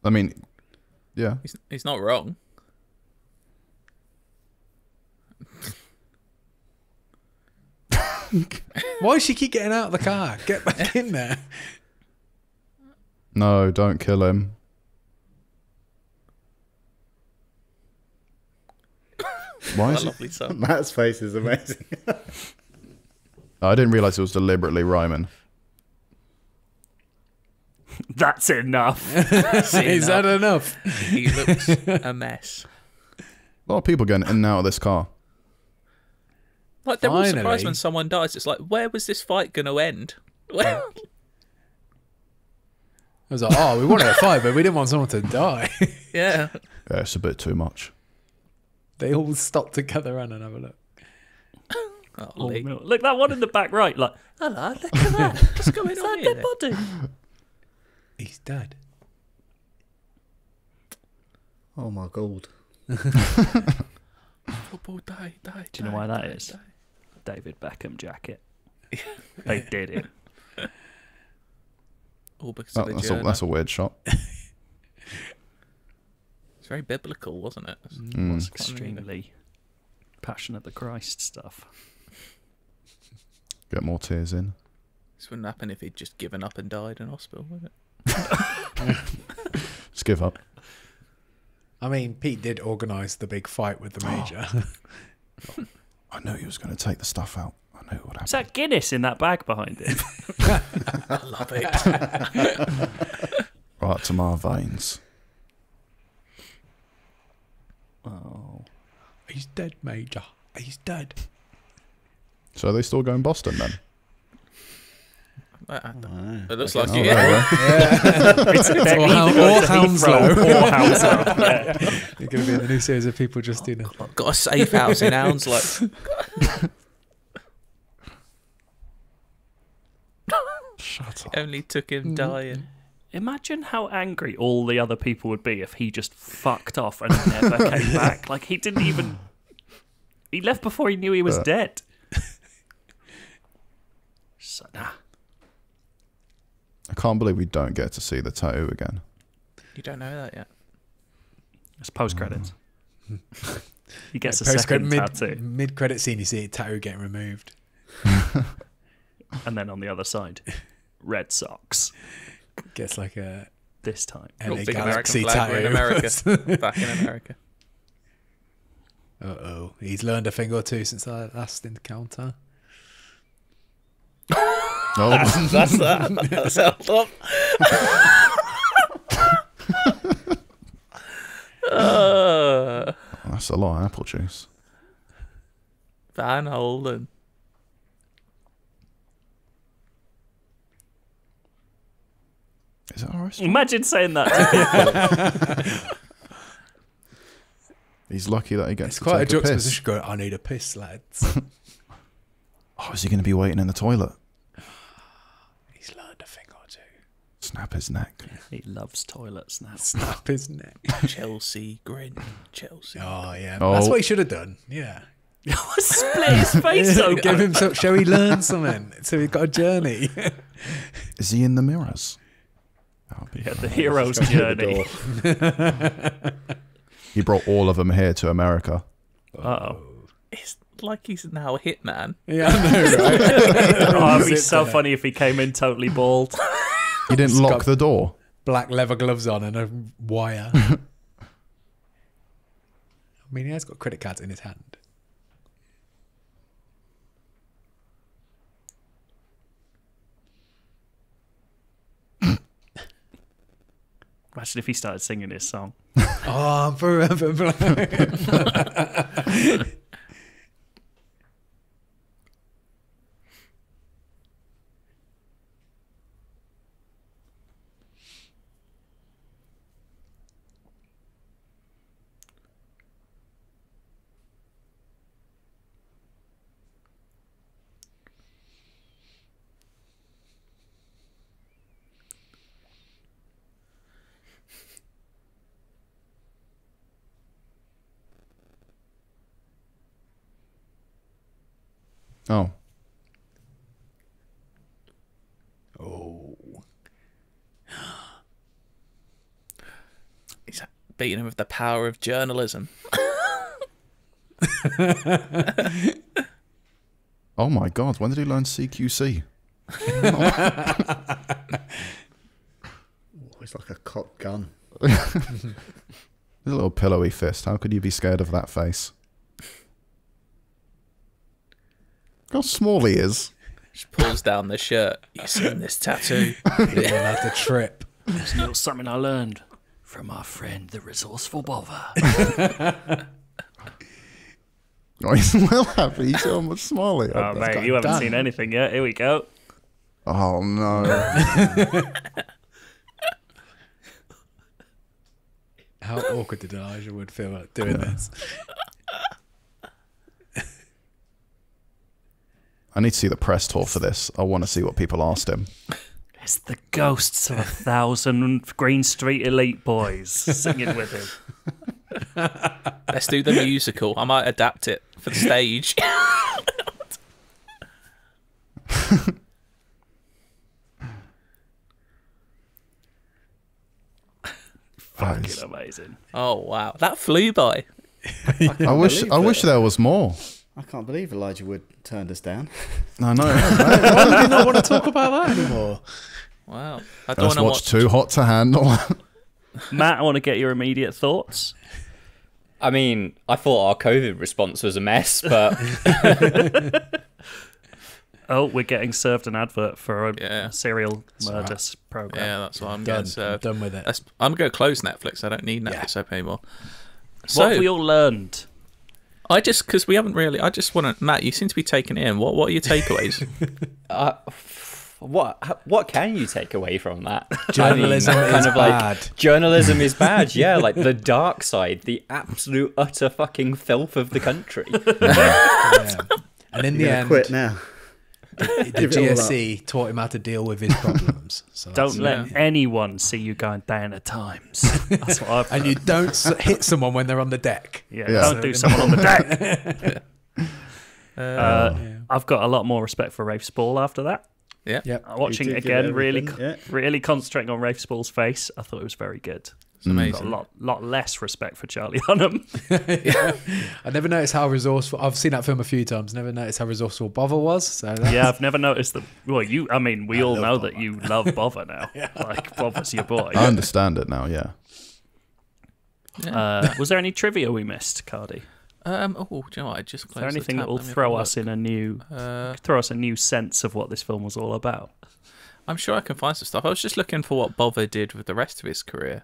I mean, yeah. He's not wrong. Why does she keep getting out of the car? Get back in there. No, don't kill him. Why A is he? lovely song. Matt's face is amazing. I didn't realise it was deliberately rhyming. That's enough. Is that enough? He looks a mess. A lot of people getting in and out of this car. Like, they're all surprised Finally. when someone dies. It's like, where was this fight going to end? I was like, oh, we wanted a fight, but we didn't want someone to die. Yeah. Yeah, it's a bit too much. They all stop together and have a look. Oh, Oh, Lee. no. Look, that one in the back right. Like, hello, look at that. What's going Is on that here? dead body? He's dead. Oh my god. Football die. Do you know why that is? David Beckham jacket. They did it. All because Oh, of the journey. that's a weird shot. It's very biblical, wasn't it? Was extremely Passion of the Christ stuff. Get more tears in. This wouldn't happen if he'd just given up and died in hospital, would it? Just give up. I mean, Pete did organise the big fight with the Major. I knew he was going to take the stuff out. I knew what Is happened. that Guinness in that bag behind him? I love it. Right to my veins. Oh. He's dead, Major. He's dead. So are they still going Boston then? It looks like Oh, it. there we go. It's either Or going to Hounslow. Heathrow or Hounslow. Yeah. You're going to be in the new series of people just doing it. Got a safe house in Hounslow. Shut up. Only took him dying. Imagine how angry all the other people would be if he just fucked off and never came back. Like, he didn't even... He left bbefore he knew he was dead. So, nah. I can't believe we don't get to see the tattoo again. You don't know that yet. It's post-credits. He gets a second tattoo. Mid-credit scene, you see a tattoo getting removed. And then on the other side, Red Sox. Gets like a... This time. LA Big Galaxy American flag. We're in tattoo. America. Back in America. Uh-oh. He's learned a thing or two since our last encounter. Oh, That's held up. that's a lot of apple juice. Van Holden. Is it alright? Imagine saying that to people. He's lucky that he gets It's to quite a take a piss. juxtaposition going, I need a piss, lads. Oh, is he going to be waiting in the toilet? He's learned a thing or two. Snap his neck. He loves toilet snaps. Snap his neck. Chelsea grin. Chelsea. Oh, yeah. Oh. That's what he should have done. Yeah. Split his face So open. give him some, show he learned something. So he's got a journey. Is he in the mirrors? That would be Yeah, the fun. hero's journey. He brought all of them here to America. Uh-oh. It's like he's now a hitman. Yeah, I know, right? Oh, it'd be so funny if he came in totally bald. He didn't He's lock got- the door. Black leather gloves on and a wire. I mean, he has got credit cards in his hand. Imagine if he started singing his song. Oh, I'm forever black. Oh. Oh. He's beating him with the power of journalism. Oh my God, when did he learn CQC? It's like a cocked gun. His little pillowy fist. How could you be scared of that face? Look how small he is. Just pulls down the shirt. You seen this tattoo? You're going to have to trip. It's not something I learned from our friend, the resourceful bother. Oh, he's well happy. He's so much smaller. Oh, mate, you haven't seen anything yet. Here we go. Oh, no. How awkward did Elijah Wood feel about doing this? I need to see the press tour for this. I want to see what people asked him. It's the ghosts of 1,000 Green Street elite boys singing with him. Let's do the musical. I might adapt it for the stage. Fucking amazing. Oh wow, that flew by. I wish there was more. I can't believe Elijah Wood turned us down. I know. Why do you not want to talk about that anymore? Wow, I don't Let's want to watch Too Hot to Handle. Matt, I want to get your immediate thoughts. I mean, I thought our COVID response was a mess, but Oh, we're getting served an advert for a Yeah. serial murder program. Yeah, that's what I'm Done. getting served. Done with it. I'm going to close Netflix. I don't need Netflix open anymore. What So have we all learned? because we haven't really. I just want to, Matt. You seem to be taking it in. What are your takeaways? what can you take away from that? Journalism is bad. Journalism is bad. Yeah, like the dark side, the absolute utter fucking filth of the country. Yeah. And in the You're gonna end, quit now. the Give it all GSC taught him how to deal with his problems. So Don't that's- let anyone see you going down at times. That's what I've And you don't hit someone when they're on the deck. Yeah, Yeah. don't do someone on the deck. I've got a lot more respect for Rafe Spall after that. Yeah. Yep. Watching He it did give again, really, everything, yeah. really concentrating on Rafe Spall's face. I thought it was very good. It's amazing. Got a lot less respect for Charlie Hunnam. I never noticed how resourceful. I've seen that film a few times. Never noticed how resourceful Bother was. So Yeah, I've never noticed that. Well, we all know that you love Bother now. Like, Bother's your boy. I understand it now. Yeah. Was there any trivia we missed, Cardi? Do you know what? I just Is closed there anything the that tab. will Let me throw have a us look. in a new sense of what this film was all about? I'm sure I can find some stuff. I was just looking for what Bother did with the rest of his career.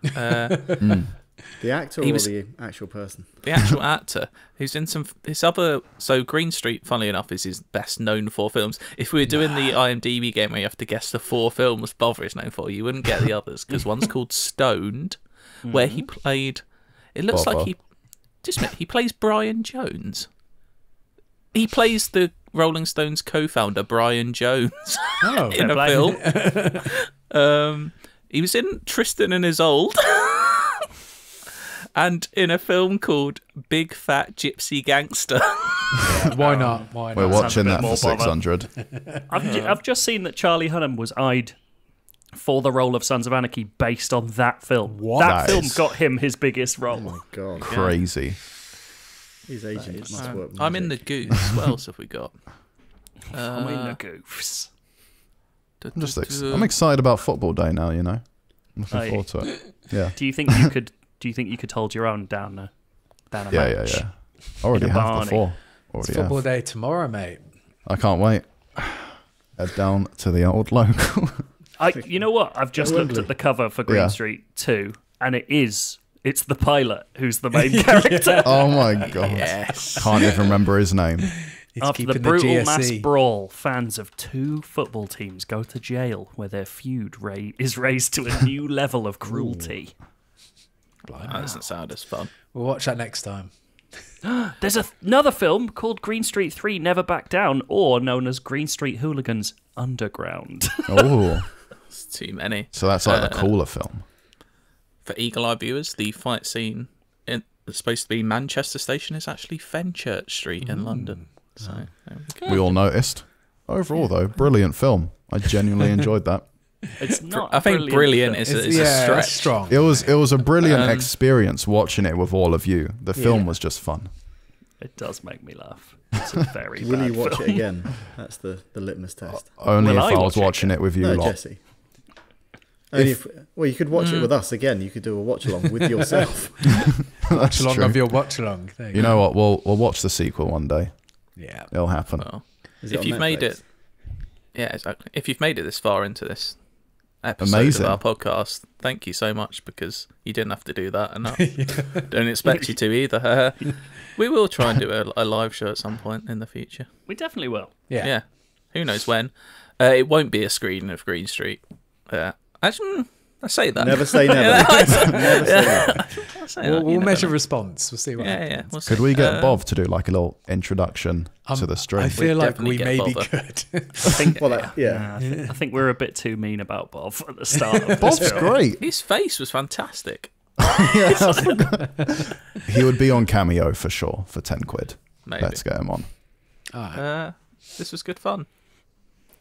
The actor He or was- the actual person? The actual actor who's in his other. So Green Street, funnily enough, is his best known 4 films. If we were doing the IMDb game where you have to guess the 4 films Bother is known for, you wouldn't get the others because one's called Stoned, where he played. It looks Bother. like he plays Brian Jones. He plays the Rolling Stones co-founder Brian Jones Oh, in a film. He was in Tristan and Isolde. And in a film called Big Fat Gypsy Gangster. why not? Why not? We're watching bit that more for Bother. 600. I've just seen that Charlie Hunnam was eyed for the role of Sons of Anarchy based on that film. What? That That film is- got him his biggest role. Oh my god, Crazy. his agent must work. I'm in the magic. Goose. What else have we got? I'm in the goofs. I'm excited about football day now. You know, I'm looking Aye. forward to it. Yeah. Do you think you could? Do you think you could hold your own down a Yeah. match? Already In a have Barney. before. It's Already football have. day tomorrow, mate. I can't wait. Head down to the old local. You know what? I've just looked Wembley. at the cover for Green Yeah. Street 2, and it's the pilot who's the main character. Oh my god. Yes. Can't even remember his name. He's After the keeping brutal mass GSE. brawl, fans of 2 football teams go to jail where their feud is raised to a new level of cruelty. That doesn't sound as fun. We'll watch that next time. There's another film called Green Street 3 Never Back Down, or known as Green Street Hooligans Underground. Oh, It's too many. so that's like the cooler film. For Eagle Eye viewers, the fight scene it's supposed to be Manchester Station is actually Fenchurch Street in London. So there we go. We all noticed. Overall, though, brilliant film. I genuinely enjoyed that. It's not. I think brilliant is a yeah, stretch. that's strong. It was a brilliant experience watching it with all of you. The film was just fun. It does make me laugh. It's a very Will bad you watch film. it again? That's the litmus test. Only Will if I I was watch it watching it with you No, lot. Jesse. Only if, well, you could watch it with us again. You could do a watch along with yourself. That's Watch along true. of your watch along. You know what? We'll watch the sequel one day. Yeah. It'll happen. Well, Is it if on you've made Netflix? it, yeah, exactly. If you've made it this far into this episode Amazing. of our podcast, thank you so much because you didn't have to do that enough. Don't expect you to either. We will try and do a live show at some point in the future. We definitely will. Yeah. Yeah, who knows when? It won't be a screening of Green Street. Actually, I say that. Never say never. Never say never. I say We'll, that, you we'll never measure know. response. We'll see what Yeah, happens. yeah. We'll Could see. we get Bob to do like a little introduction to the stream? I feel like definitely we get maybe Bother. could. I think. Well, yeah. I think we're a bit too mean about Bob at the start of this Bob's film. great. His face was fantastic. He would be on Cameo for sure for 10 quid. Maybe. Let's get him on. This was good fun.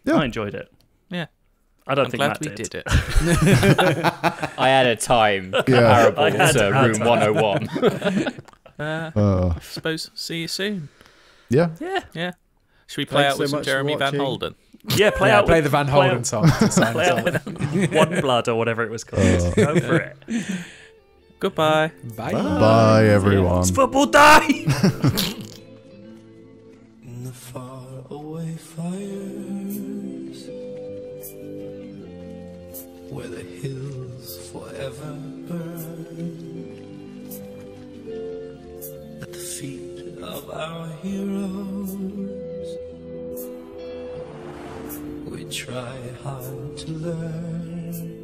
Yeah. I enjoyed it. Yeah. I don't I'm think glad Matt we did. did it. I had a time Yeah. comparable I had to a Room time. 101. Suppose see you soon. Yeah. Yeah. Should we play Thanks out with so some much for Jeremy Van watching. Holden? Yeah, play out. Play the Van play Holden out- song. To sign Play us out off. with One Blood or whatever it was called. Go for it. Goodbye. Bye. Bye, everyone. It's football day. In the far away fires where the hills forever burn, at the feet of our heroes we try hard to learn.